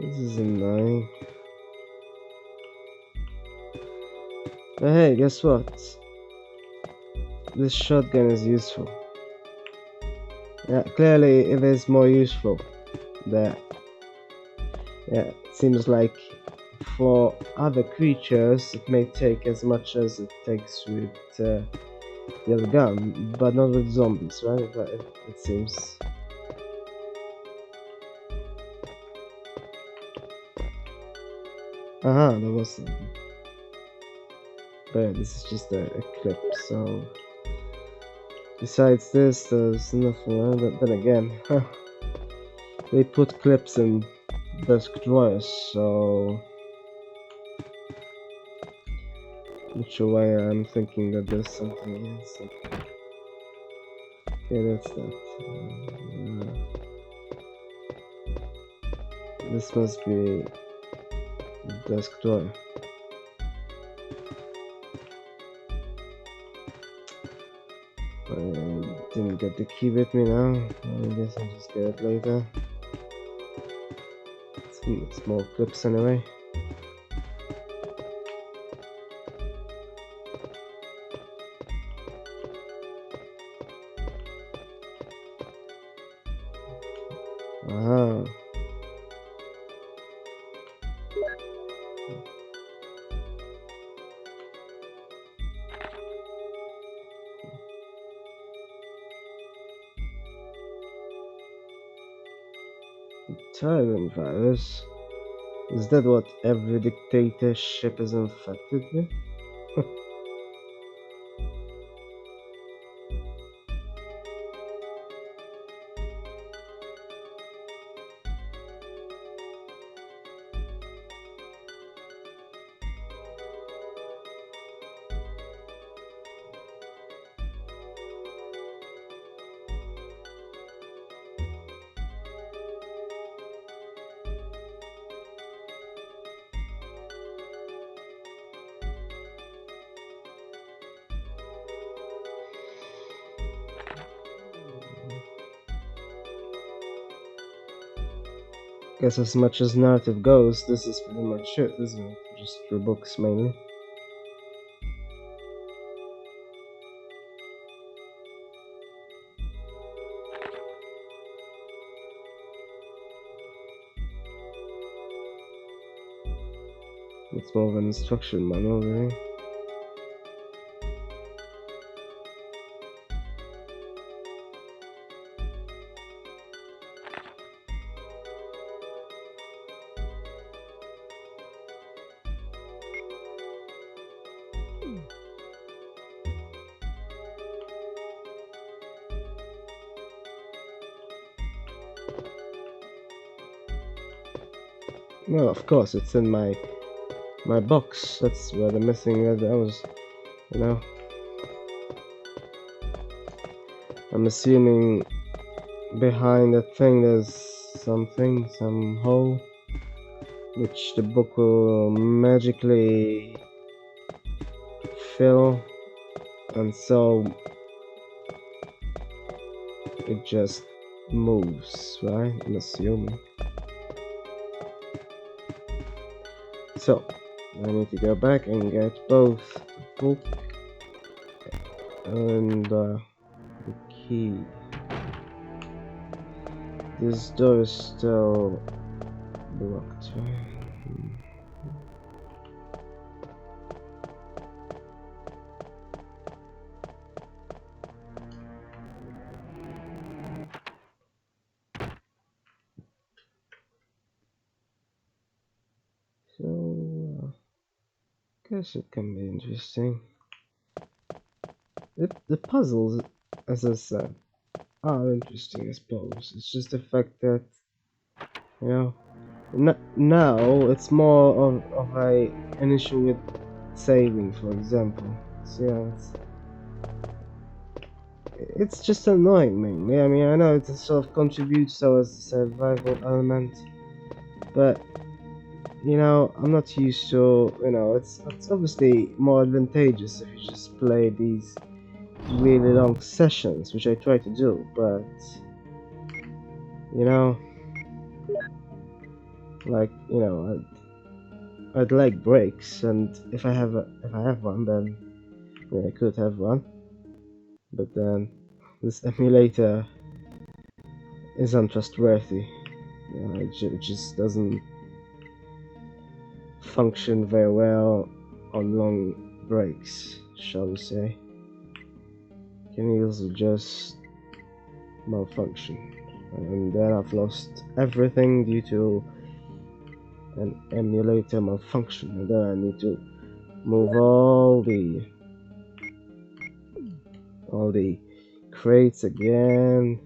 A: This is annoying. But hey, guess what? This shotgun is useful. Yeah, clearly it is more useful. There. Yeah, it seems like for other creatures it may take as much as it takes with the other gun, but not with zombies, right? But it seems. Aha, there was something. But this is just a clip, so besides this, there's nothing. Then again, they put clips in desk drawers, so not sure why I'm thinking that there's something else. Okay, that's that. This must be the desk drawer. I didn't get the key with me now. I guess I'll just get it later. It's more clips anyway. Aha. Tyrant virus? Is that what every dictatorship is infected with? Guess as much as narrative goes, this is pretty much it, isn't it? Just for books mainly. It's more of an instruction manual, really. Well, of course, it's in my box. That's where the missing red was, you know. I'm assuming behind that thing there's something, some hole, which the book will magically fill, and so it just moves, right? I'm assuming. So, I need to go back and get both the book and the key. This door is still blocked, right? So, guess it can be interesting. The puzzles, as I said, are interesting, I suppose. It's just the fact that, you know, now it's more of an issue with saving, for example. So yeah, it's just annoying mainly. I mean, I know it sort of contributes towards the survival element, but you know, I'm not used to, you know, it's obviously more advantageous if you just play these really long sessions, which I try to do, but you know, Like, you know, I'd like breaks, and if I have one, then yeah, I could have one. But then this emulator is untrustworthy. You know, it just doesn't function very well on long breaks, shall we say. Can also just malfunction, and then I've lost everything due to an emulator malfunction, and then I need to move all the crates again,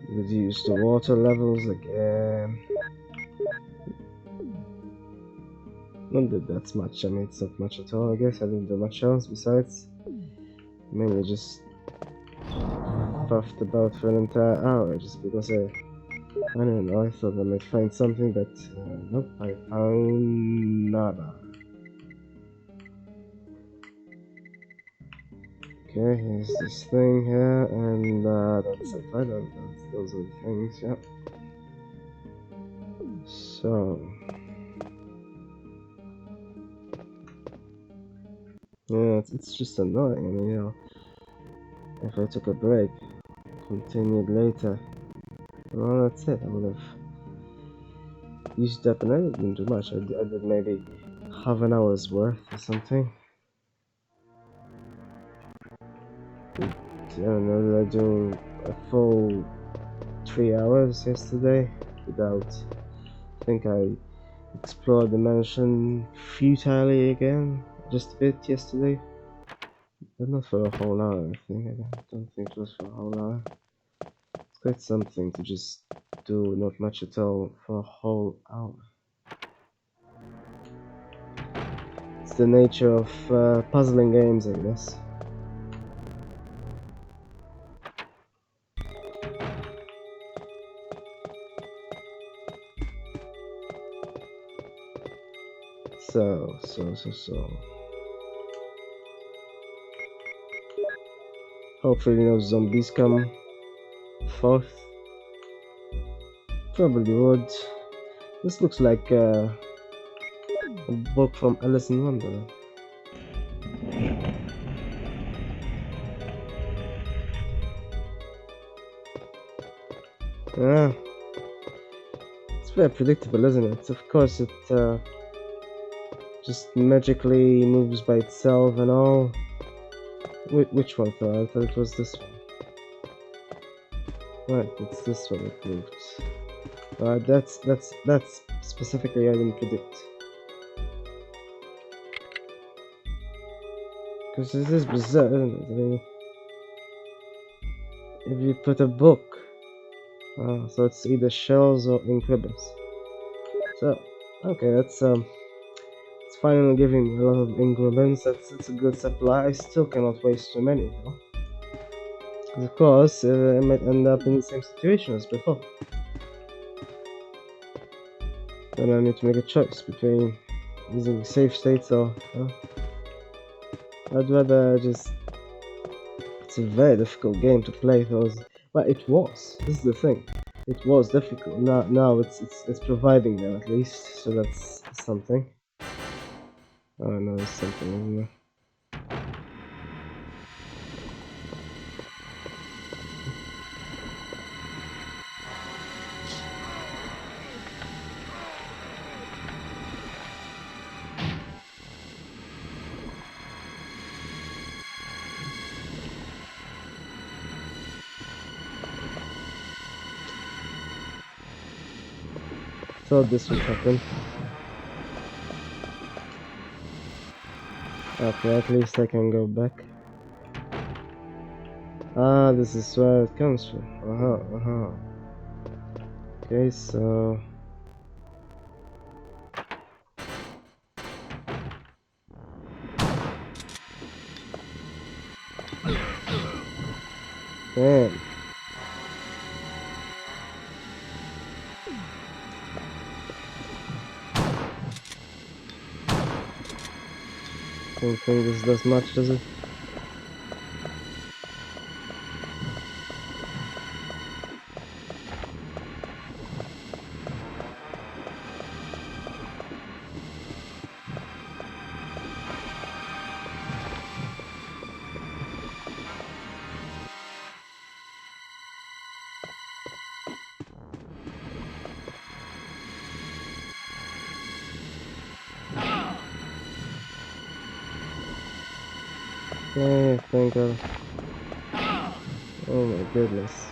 A: reduce the water levels again. Not that that's much, I mean, it's not much at all, I guess. I didn't do much else besides mainly just puffed about for an entire hour just because I don't know, I thought I might find something, but nope, I found nada. Okay, here's this thing here, and that's it, right? Those are the things, yeah. So, yeah, it's just annoying. I mean, you know, if I took a break, continued later, well, that's it. I would have used up, and I didn't do much. I did maybe half an hour's worth or something. I don't know, did I do a full 3 hours yesterday without, I think I explored the mansion futilely again, just a bit yesterday, but not for a whole hour. I don't think it was for a whole hour. It's quite something to just do not much at all for a whole hour. It's the nature of puzzling games, I guess. So. Hopefully no zombies come forth. Probably would. This looks like a book from Alice in Wonderland. Yeah. It's very predictable, isn't it? Of course it just magically moves by itself and all. Which one though? I thought it was this one. Right, it's this one it moved. That's specifically I didn't predict. Because this is bizarre, isn't it? I mean, if you put a book, so it's either shells or ink ribbons. So, okay, that's it's finally giving me a lot of ink ribbons. That's a good supply. I still cannot waste too many though. Because of course, I might end up in the same situation as before. Then I need to make a choice between using save states or I'd rather just. It's a very difficult game to play. But it was. This is the thing. It was difficult. Now it's providing them at least, so that's something. Oh no, there's something, isn't there? Thought this would happen. Okay, at least I can go back. Ah, this is where it comes from. Okay, so. Damn. Don't think this does much, does it? Okay, thank God. Oh my goodness.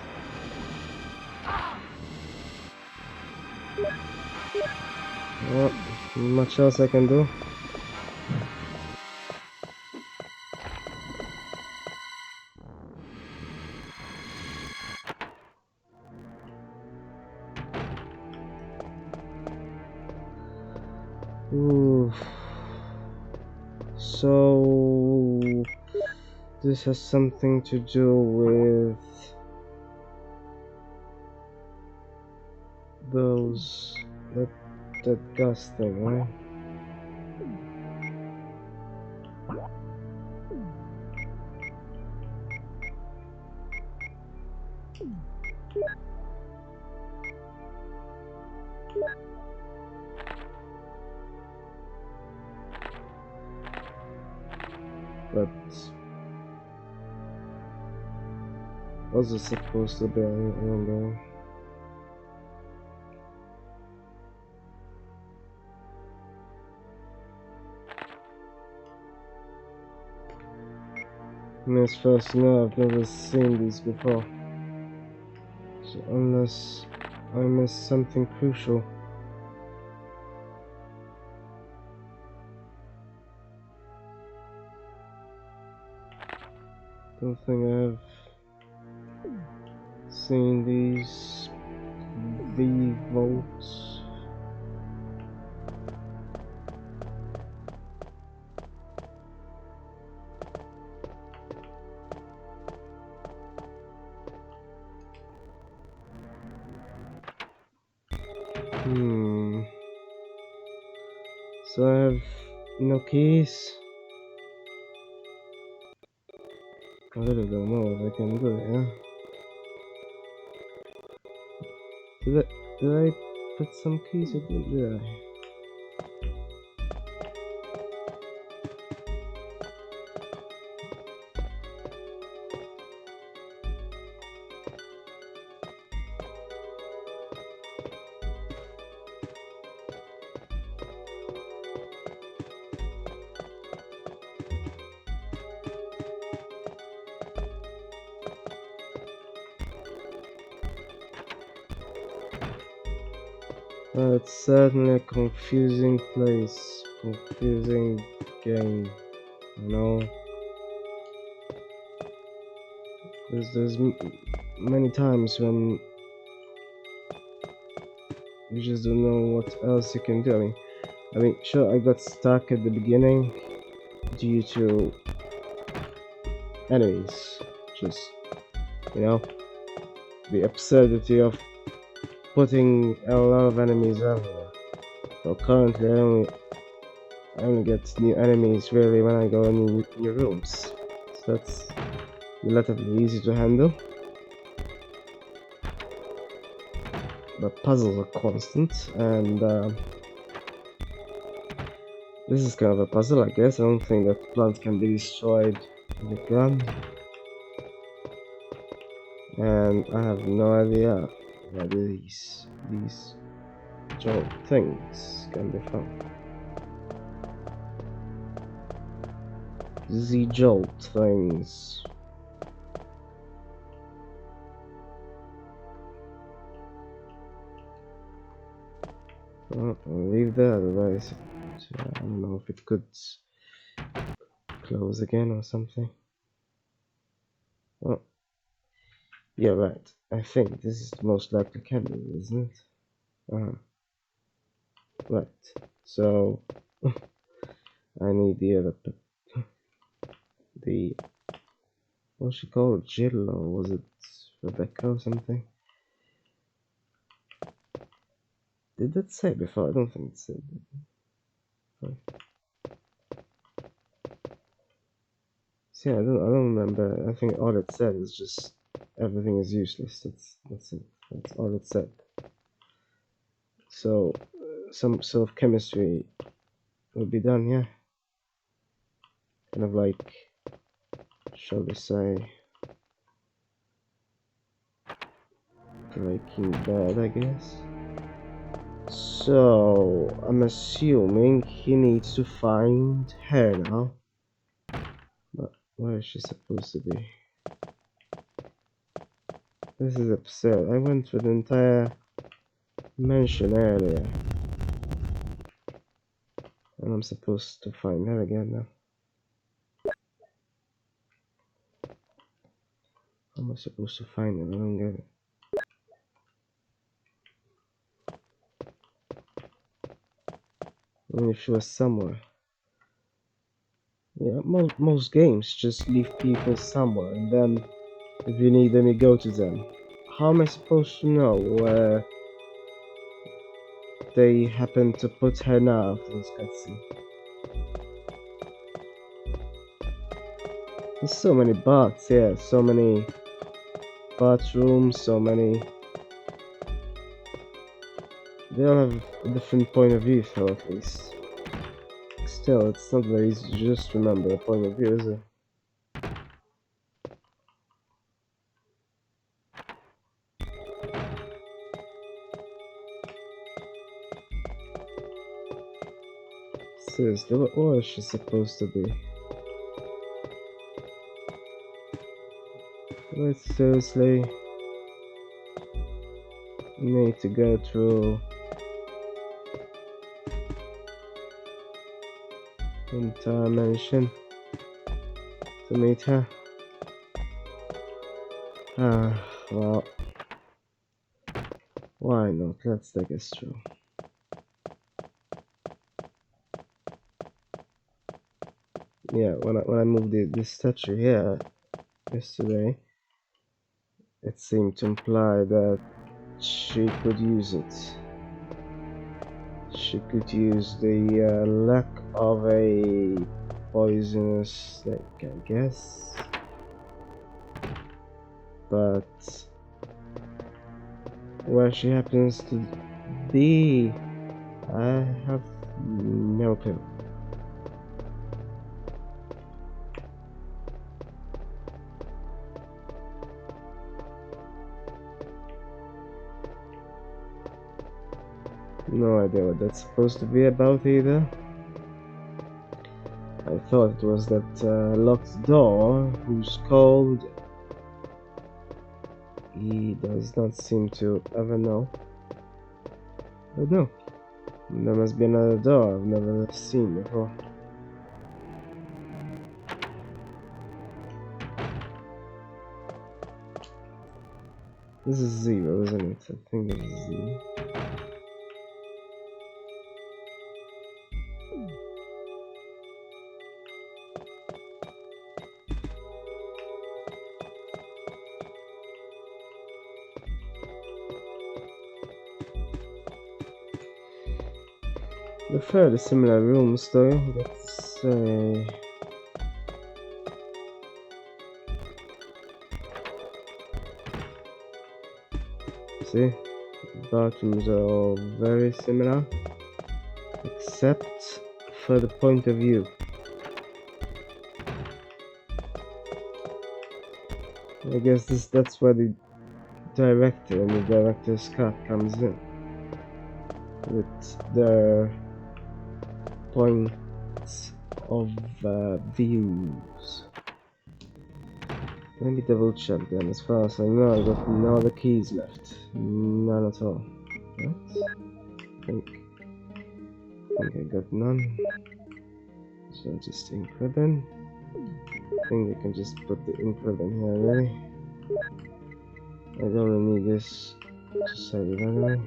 A: Well, much else I can do. Ooh. So this has something to do with those that gas thing, right? But what's it supposed to be? I don't know. As first, no, I've never seen these before. So unless I missed something crucial. Don't think I've seen these V-volts. So I have no keys. I really don't know if I can do it, yeah? Did I put some keys or did I? It's certainly a confusing place, confusing game, you know? Because there's many times when you just don't know what else you can do. I mean, sure, I got stuck at the beginning due to enemies. Just, you know, the absurdity of putting a lot of enemies everywhere. So currently, I only get new enemies really when I go in new rooms. So that's relatively easy to handle. But puzzles are constant, and this is kind of a puzzle, I guess. I don't think that plant can be destroyed with a gun. And I have no idea where these jolt things can be found. Z jolt things. Well, I'll leave that, otherwise I don't know if it could close again or something. Well, yeah, right. I think this is the most likely candidate, isn't it? Right. So I need the other the what's she called? Jill, or was it Rebecca or something? Did that say before? I don't think it said. See, I don't remember. I think all it said is just everything is useless. That's it. That's all it said. So some sort of chemistry will be done, yeah. Kind of like, shall we say, Breaking Bad, I guess. So I'm assuming he needs to find her now. But Where is she supposed to be? This is absurd. I went through the entire mansion earlier. And I'm supposed to find her again now. How am I supposed to find her? I don't get it. I mean, if she was somewhere. Yeah, most games just leave people somewhere, and then if you need them, you go to them. How am I supposed to know where they happen to put her now after this cutscene? There's so many bots, yeah, so many bathrooms, so many. They all have a different point of view, though, at least. Still, it's not very easy to just remember a point of view, is it? Seriously, what is she supposed to be? Let's seriously need to go through the entire mansion to meet her. Well, why not? Let's take us through. Yeah, when I moved this statue here yesterday, it seemed to imply that she could use it. She could use the lack of a poisonous snake, I guess. But where she happens to be, I have no clue. No idea what that's supposed to be about either. I thought it was that locked door whose code he does not seem to ever know. But no, there must be another door I've never seen before. This is 0, isn't it? I think it's 0. They're fairly similar rooms though, let's say. See? The bathrooms are all very similar, except for the point of view. I guess that's where the director and the director's cut comes in, with their points of views. Let me double check then. As far as I know, I got no other keys left. None at all. What? I think I got none. So just ink ribbon. I think I can just put the ink ribbon here, really. I don't need this to save it anyway.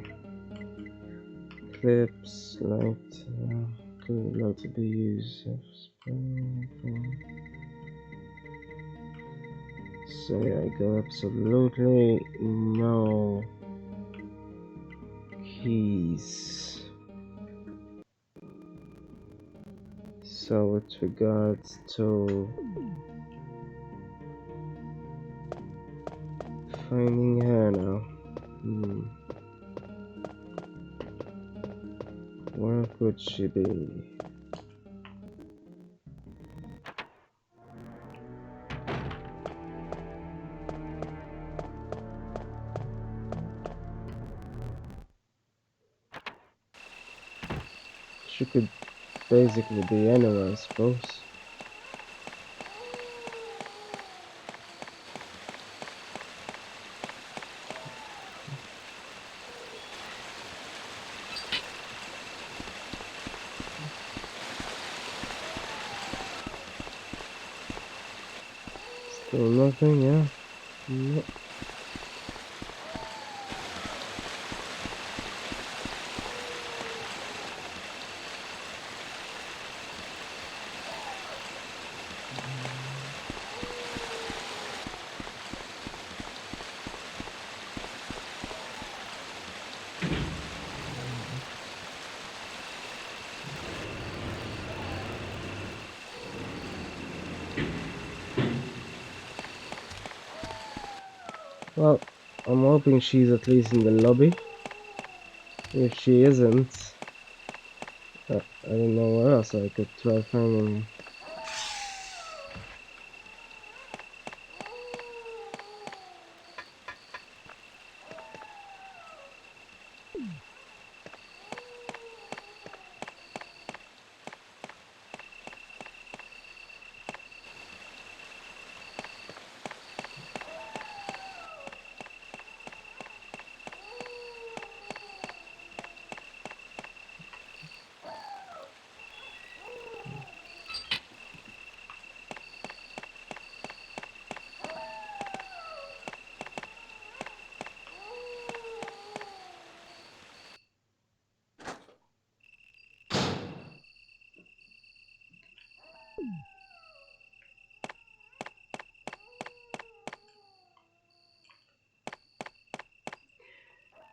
A: Clips, light, not to be used. So yeah, I got absolutely no keys. So with regards to finding her now, where could she be? She could basically be anywhere, I suppose. Still nothing, yeah? No. Well, I'm hoping she's at least in the lobby. If she isn't, I don't know where else I could try finding her.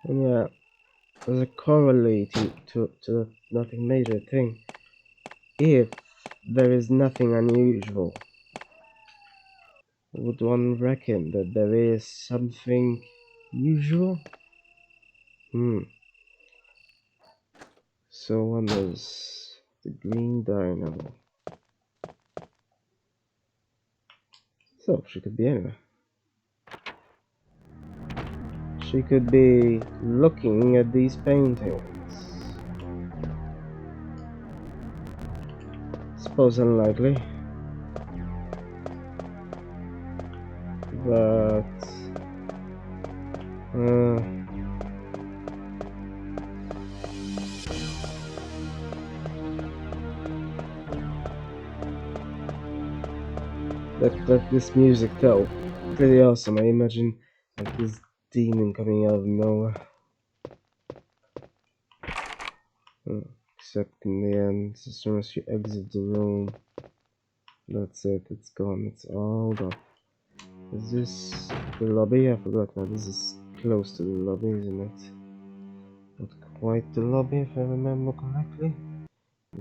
A: And yeah, as a correlate to the nothing major thing, if there is nothing unusual, would one reckon that there is something usual? So one is the green dynamo. So she could be anywhere. She could be looking at these paintings. Suppose unlikely, but that this music though, pretty awesome. I imagine like this demon coming out of nowhere. Except in the end, as soon as you exit the room, that's it. It's gone. It's all gone. Is this the lobby? I forgot now. This is close to the lobby, isn't it? Not quite the lobby, if I remember correctly.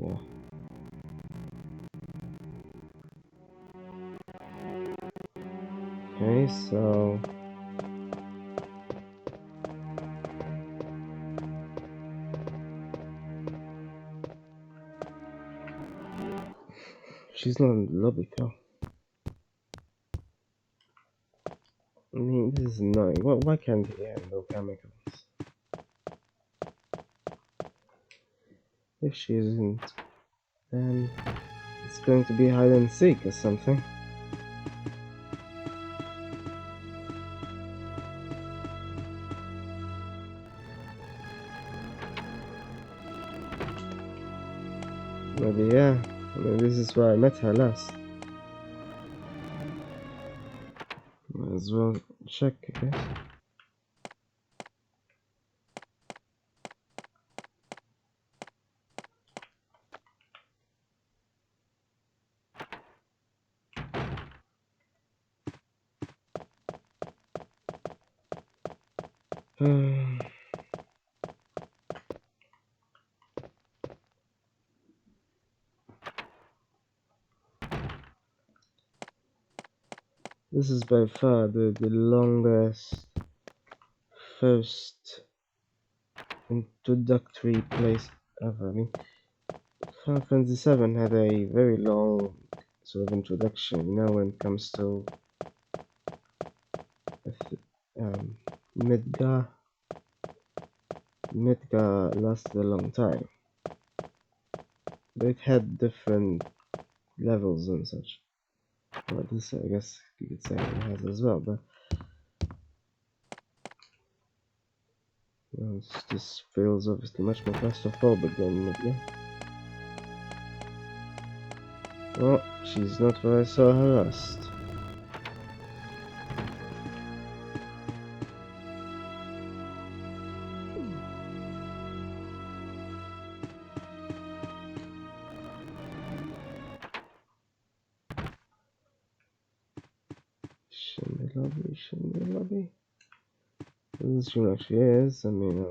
A: Yeah. Okay, so she's not in the lobby, though. I mean, this is annoying. Why can't he handle chemicals? If she isn't, then it's going to be hide and seek or something. Maybe, yeah. I mean, this is where I met her last. Might as well check, I guess. This is by far the longest first introductory place ever. I mean, Final Fantasy VII had a very long sort of introduction, you know, when it comes to Midgar. Midgar lasted a long time, but it had different levels and such. Well, this I guess you could say it has as well, but this feels obviously much more claustrophobic than Midgar. Well, she's not where I saw her last. lobby? Shouldn't be a lobby. Doesn't seem like she is. I mean,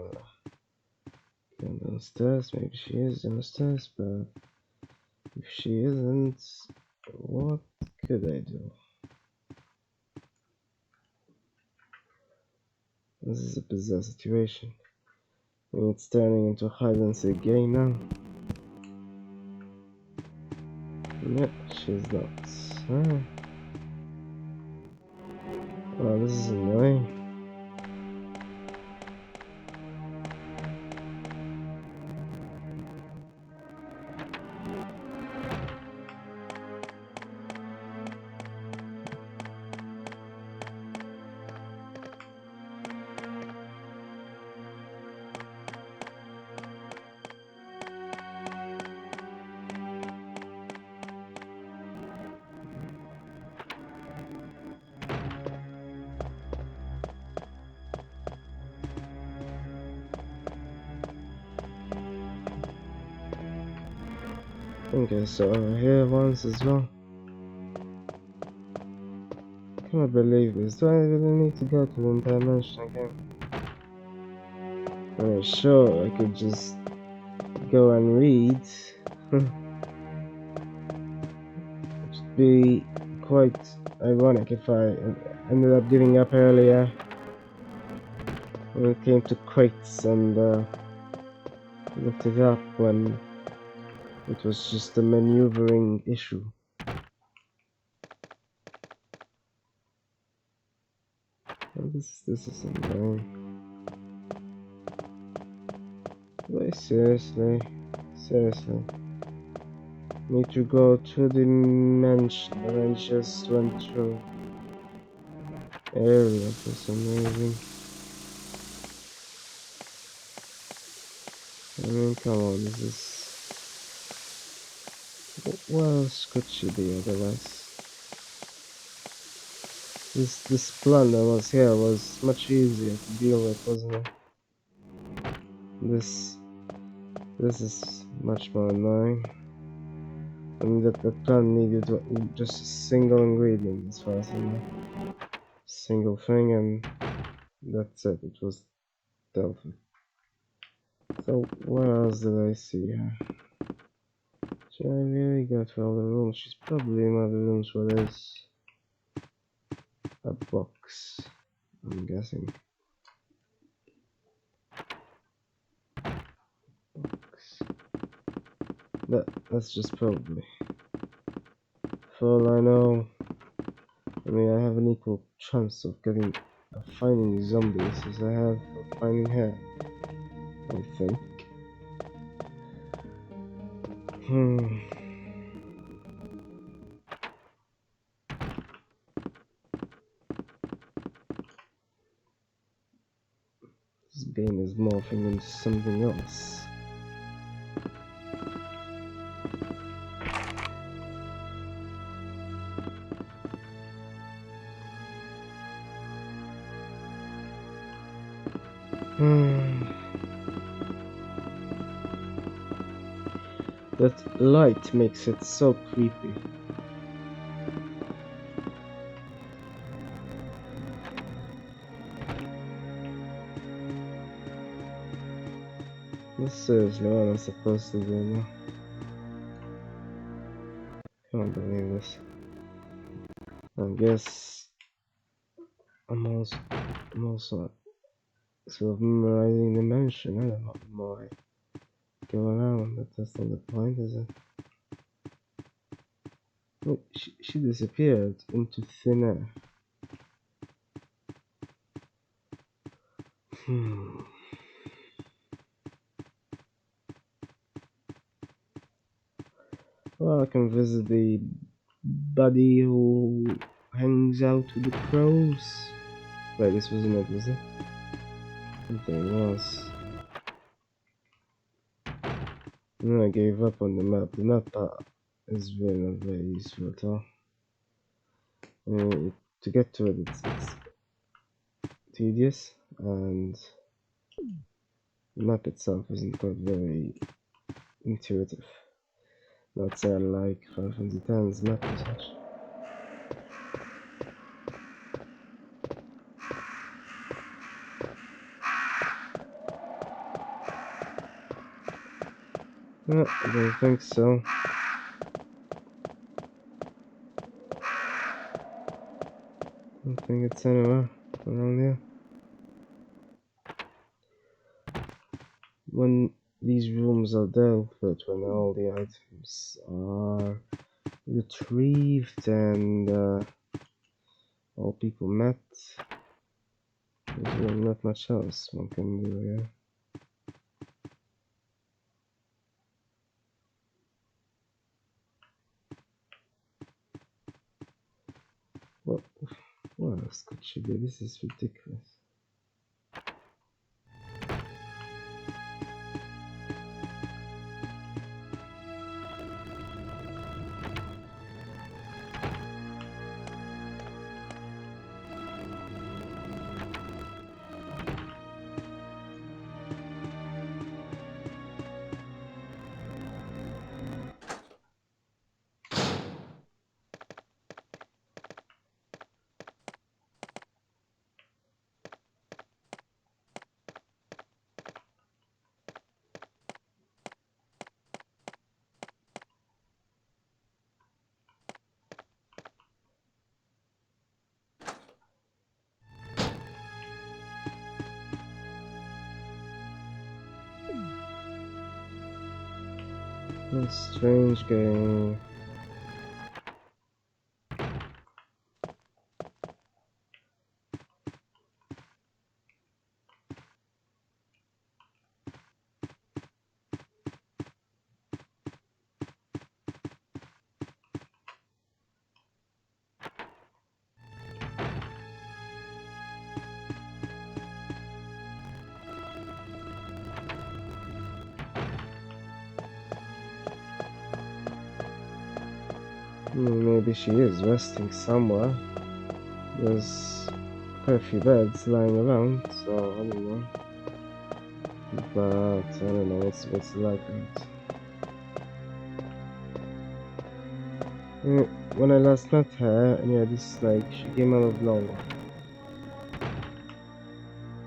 A: going downstairs. Maybe she is downstairs, but if she isn't, what could I do? This is a bizarre situation. I mean, it's turning into a hide and seek game now. Yep, she's not. Huh. Oh, this is annoying. I think I saw her here once as well. I cannot believe this. Do I really need to go to the dimension again? I mean, sure, I could just go and read. Which would be quite ironic if I ended up giving up earlier when it came to crates and looked it up when it was just a maneuvering issue. Oh, this is annoying. Wait, seriously? Need to go to the dimension that I just went through earlier for some reason. I mean, come on, this is... What else could she be otherwise? This plan that was here was much easier to deal with, wasn't it? This is much more annoying. I mean, that plan needed just a single ingredient as far as I know. Single thing, and that's it. It was Delphi. So what else did I see here? Should I really go to all the rooms? She's probably in one of the rooms where there's a box, I'm guessing. Box. That's just probably. For all I know, I mean, I have an equal chance of finding zombies as I have of finding her, I think. This game is morphing into something else. That light makes it so creepy. This seriously what I'm supposed to do now. Can't believe this. I guess I'm also sort of memorizing the mansion. I don't know more I go around, but that's not the point, is it? Wait, she disappeared into thin air. Well, I can visit the buddy who hangs out with the crows. Wait, this wasn't it, was it? Something else. And then I gave up on the map. The map is really not very useful at all. To get to it, it's tedious, and the map itself isn't quite very intuitive. Not say I like Final Fantasy X's map as much. I don't think so. I don't think it's anywhere around here. When these rooms are dealt with, when all the items are retrieved and all people met, there's really not much else one can do here. What else could she do? This is ridiculous. A strange game. Maybe she is resting somewhere. There's quite a few beds lying around, so I don't know. But I don't know what's the likelihood. When I last met her, yeah, this like she came out of nowhere.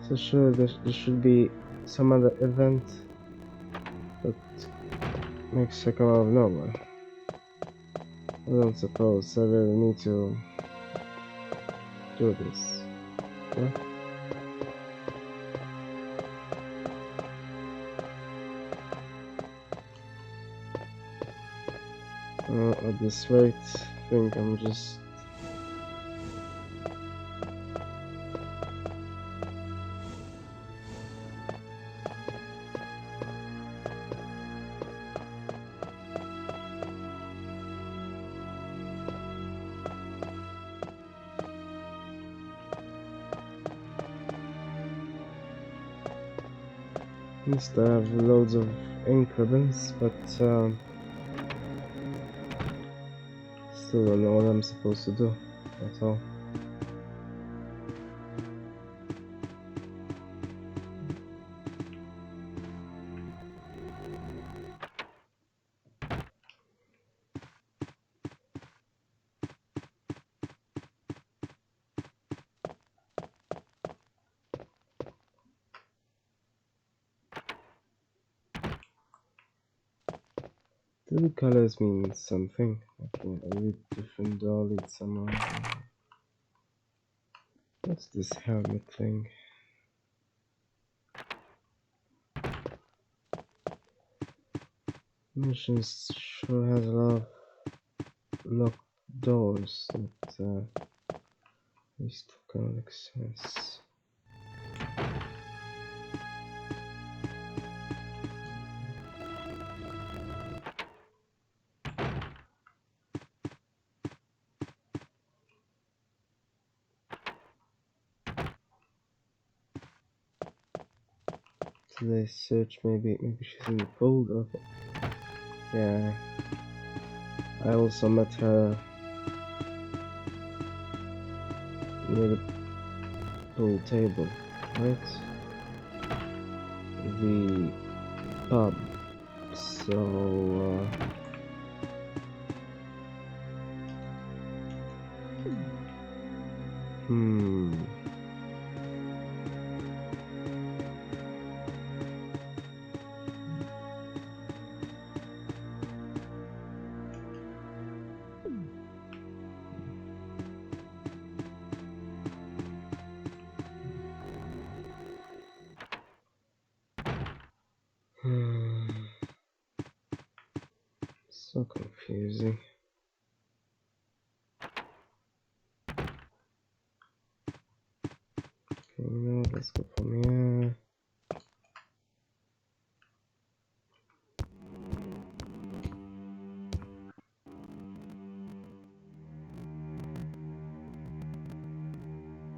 A: So sure, there should be some other event that makes her come out of nowhere. I don't suppose I really need to do this. Yeah? At this rate, I think I'm just... Used to have loads of ink ribbons, but still don't know what I'm supposed to do. That's all. Do the colors mean something? Okay, I read different doll it somehow. What's this helmet thing? Missions sure has a lot of locked doors that at least kind of make sense. Today's search, maybe she's in the folder. Yeah. I also met her near the pool table, right? The pub. So So confusing. Okay, no, let's go from here.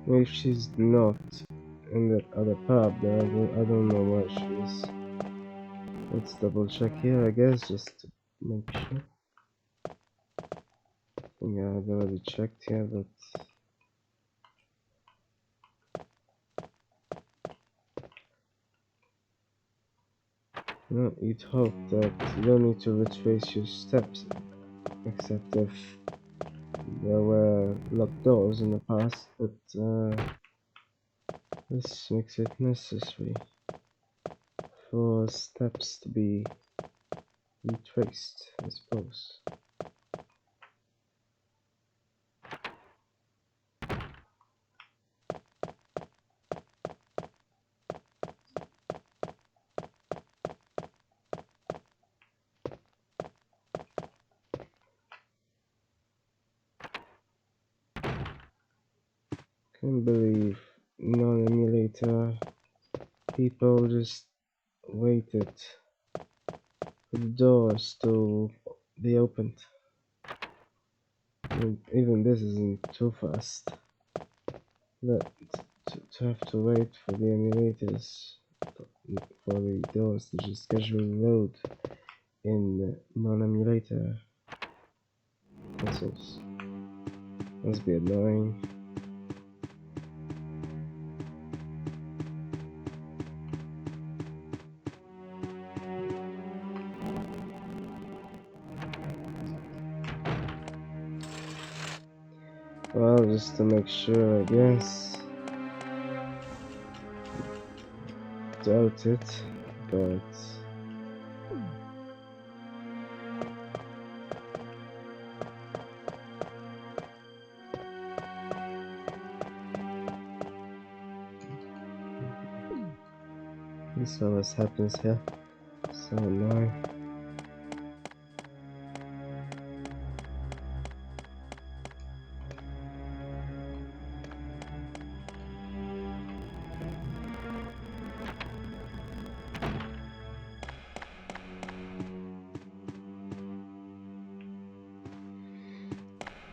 A: If she's not in that other pub, then I don't know where she is. Let's double check here, I guess, just to make sure. Yeah, I've already checked here, but no, you'd hope that you don't need to retrace your steps, except if there were locked doors in the past, but this makes it necessary for steps to be retraced, I suppose. Can't believe non-emulator people just waited for the doors to be opened. I mean, even this isn't too fast. But to have to wait for the emulators, for the doors to just casually load in non-emulator consoles must be annoying. Well, just to make sure, I guess. Doubt it, but this always happens here. So annoying.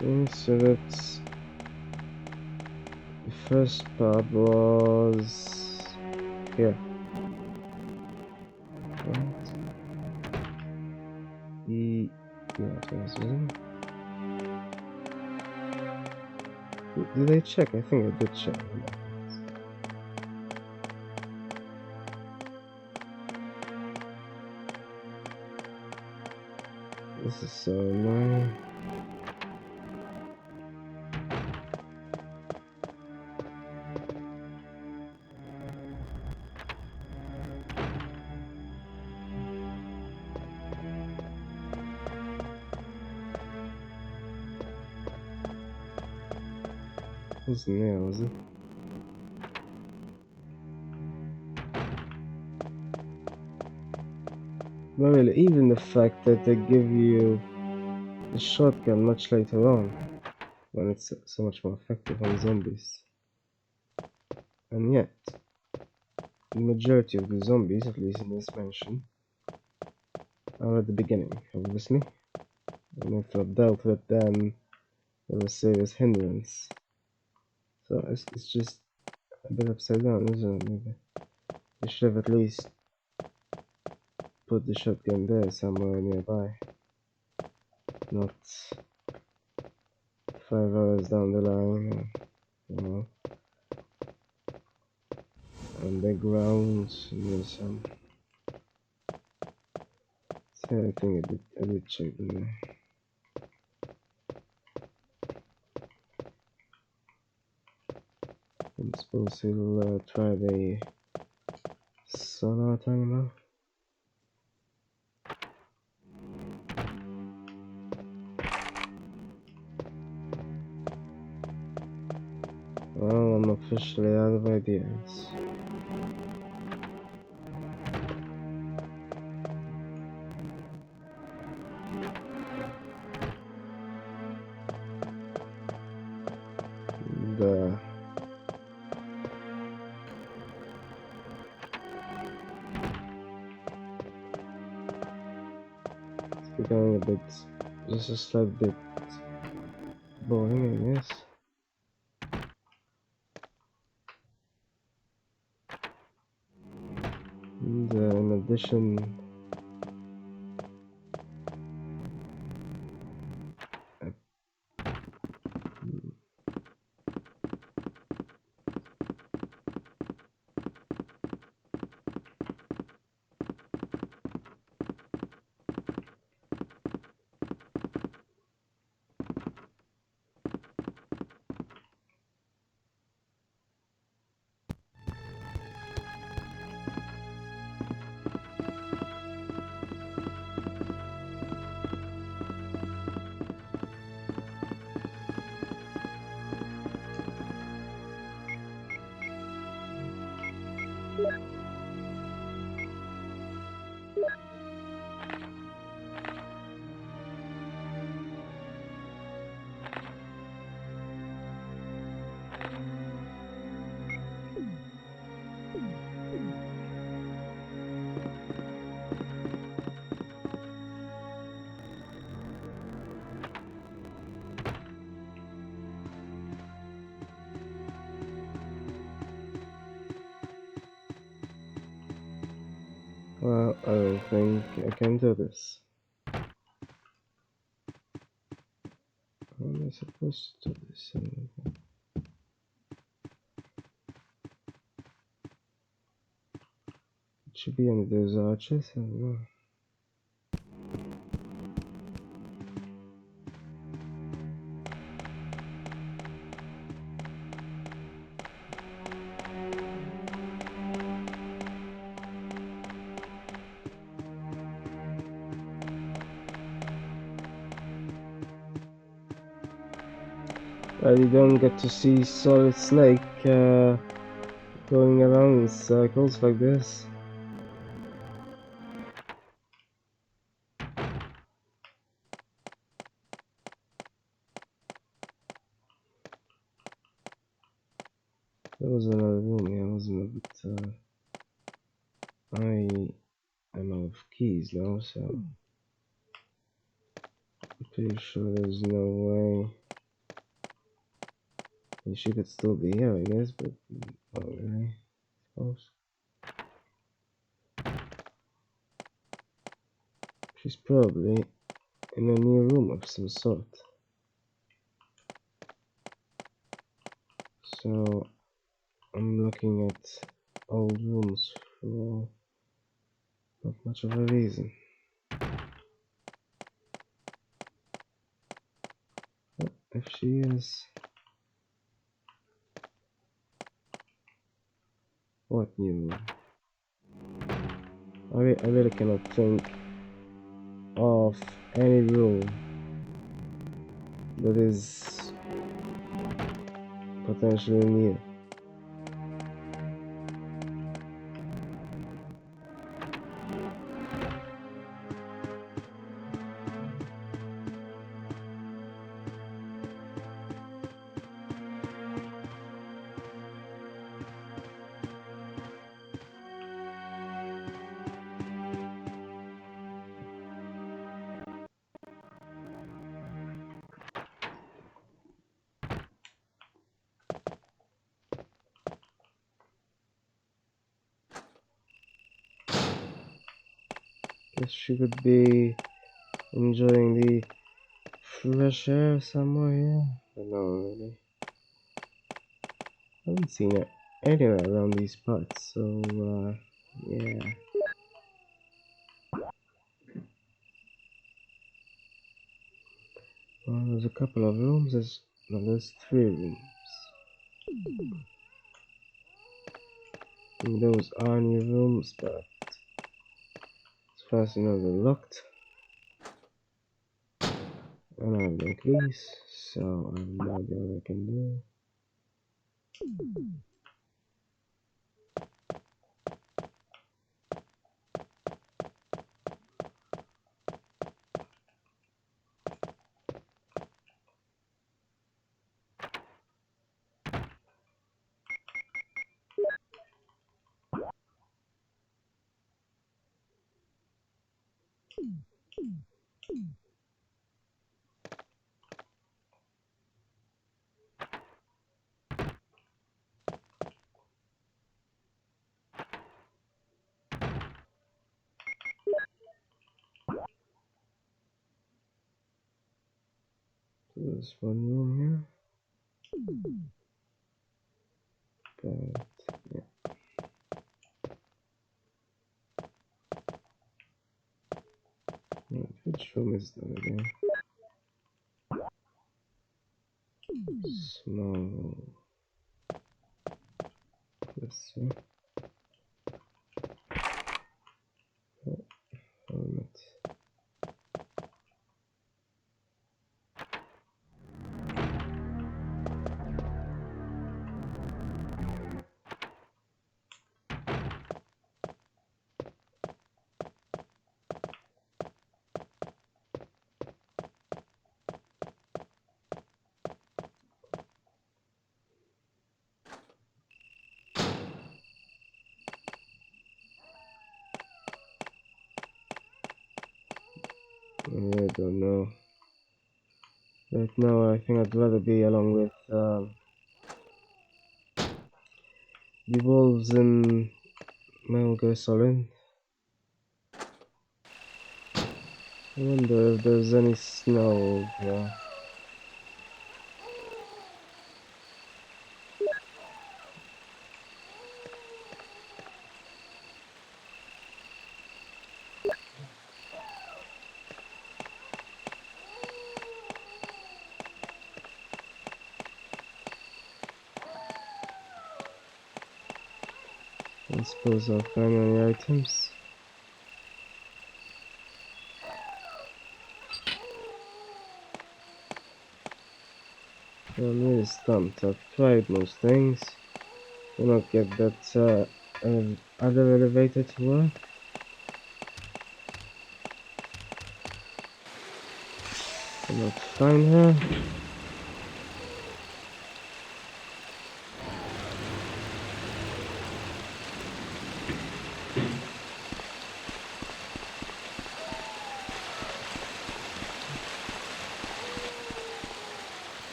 A: Okay, so that's the first pub was here. Right. Yeah, it was, wasn't it? Did I check? I think I did check. This is so annoying. Wasn't there, was it? But really, even the fact that they give you the shotgun much later on, when it's so much more effective on zombies. And yet, the majority of the zombies, at least in this mansion, are at the beginning, obviously. And if not dealt with, then they're a serious hindrance. So it's just a bit upside down, isn't it? Maybe they should have at least put the shotgun there somewhere nearby, not 5 hours down the line, or, you know, underground. There's some. So I think I did check them there. I'm supposed to try the sonar timer. Well, I'm officially out of ideas.
B: the it's becoming a bit, just a slight bit boring, I guess. And in addition, well, I don't think I can do this. How am I supposed to do this? It should be under those arches, I don't know. You don't get to see Solid Snake going around in circles like this. There was another room here, wasn't it? But I'm out of keys now, so I'm pretty sure there's no way. She could still be here, I guess, but not really, I suppose. She's probably in a new room of some sort. So I'm looking at old rooms for not much of a reason. But if she is... What new room? I really cannot think of any room that is potentially new. Guess she could be enjoying the fresh air somewhere here. But no, really. I haven't seen it anywhere around these parts, so yeah. Well, there's a couple of rooms. There's 3 rooms. And those are new rooms, but as far as I know, they're locked. And I have no keys, so I have no idea what I can do. There's one room here. But yeah. Right, which room is that again? Small room. This one. Helmet. I don't know. Right now, I think I'd rather be along with the wolves and Metal Gear Solid. I wonder if there's any snow here. I suppose I'll find any items. I'm really stumped. I've tried most things. Do not get that other elevator to work. Cannot find her.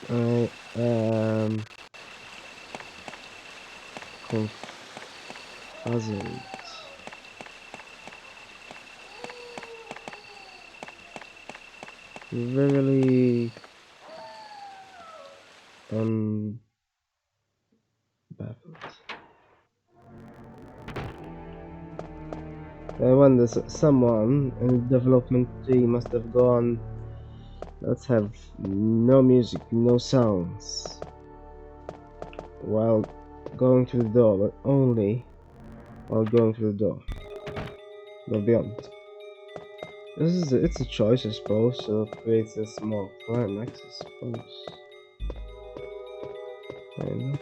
B: I am confuzzled. Really baffled. I wonder, someone in the development team must have gone, let's have no music, no sounds, while going to the door, but only while going to the door, not beyond. It's a choice, I suppose, so it creates a small climax, I suppose. Kind of.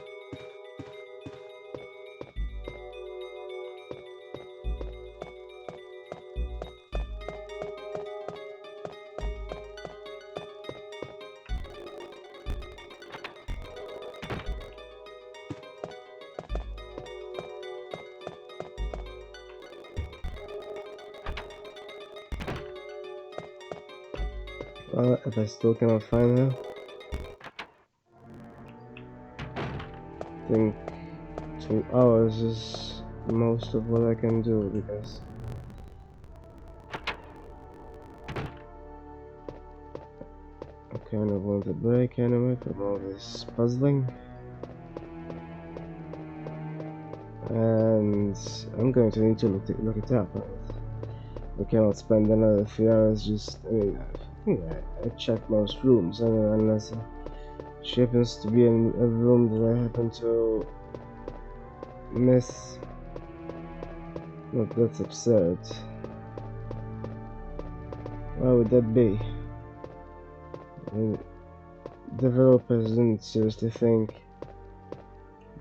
B: If I still cannot find her, I think 2 hours is most of what I can do, because I kind of want a break anyway from all this puzzling. And I'm going to need to look it up. I cannot spend another 3 hours just, I mean, I check most rooms, unless she happens to be in a room that I happen to miss. Look, that's absurd. Why would that be? I mean, developers didn't seriously think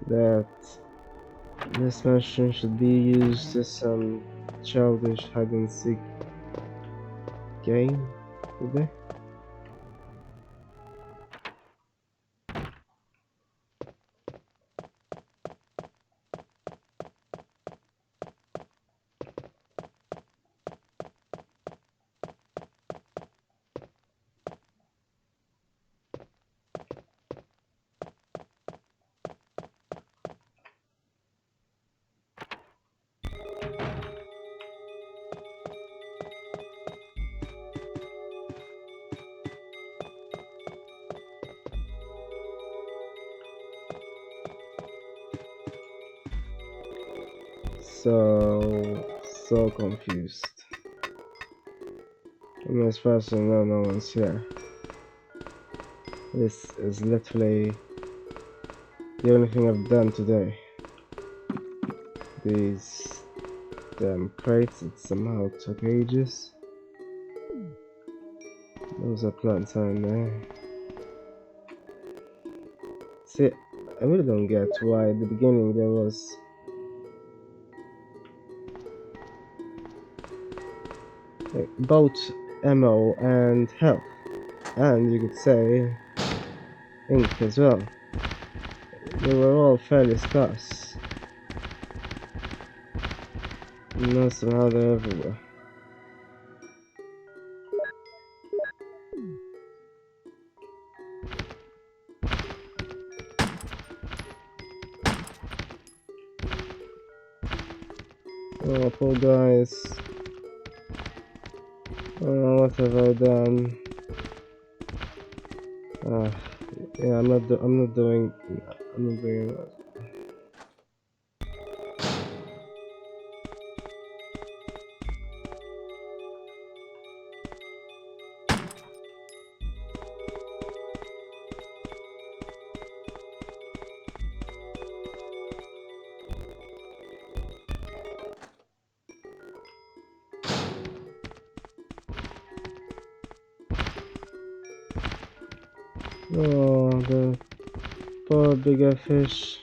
B: that this machine should be used as some childish hide and seek game, did they? so confused. I mean, as far as I know, no one's here. This is literally the only thing I've done today. These damn crates, it somehow took ages. Those are plants on there. See, I really don't get why at the beginning there was like, both ammo and health, and you could say ink as well. They were all fairly scarce. And now somehow they're everywhere. Oh, poor guys. Oh, what have I done? Yeah, I'm not doing that. Oh, the poor bigger fish.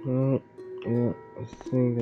B: Oh, yeah, I think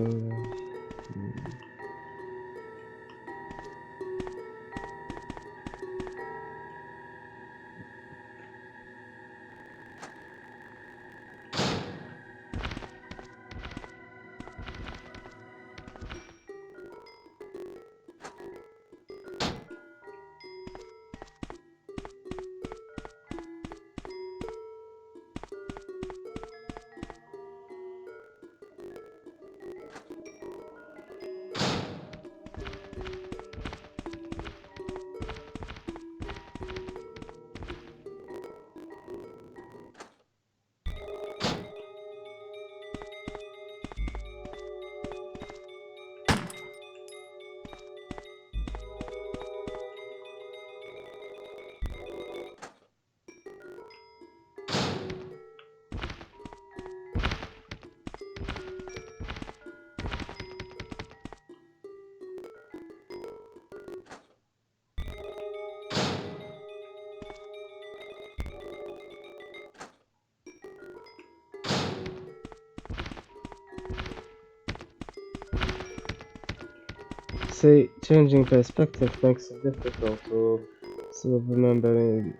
B: say changing perspective makes it difficult to sort of remember it.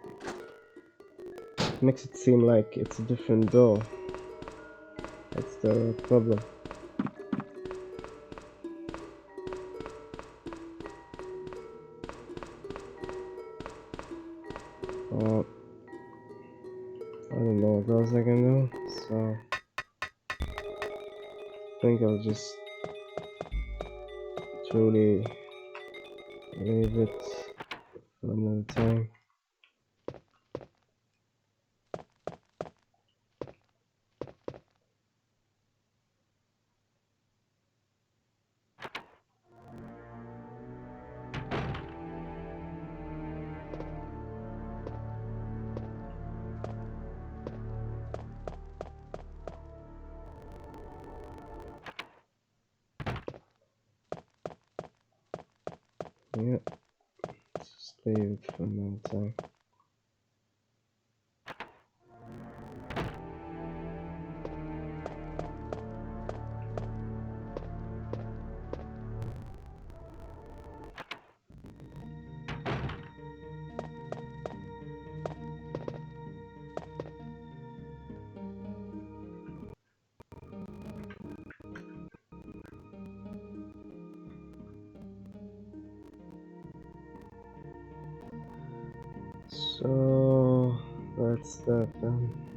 B: Makes it seem like it's a different door. That's the problem. Uh, I don't know what else I can do, so I think I'll just truly leave it for another time. Yeah, just leave it for another time. So that's that then.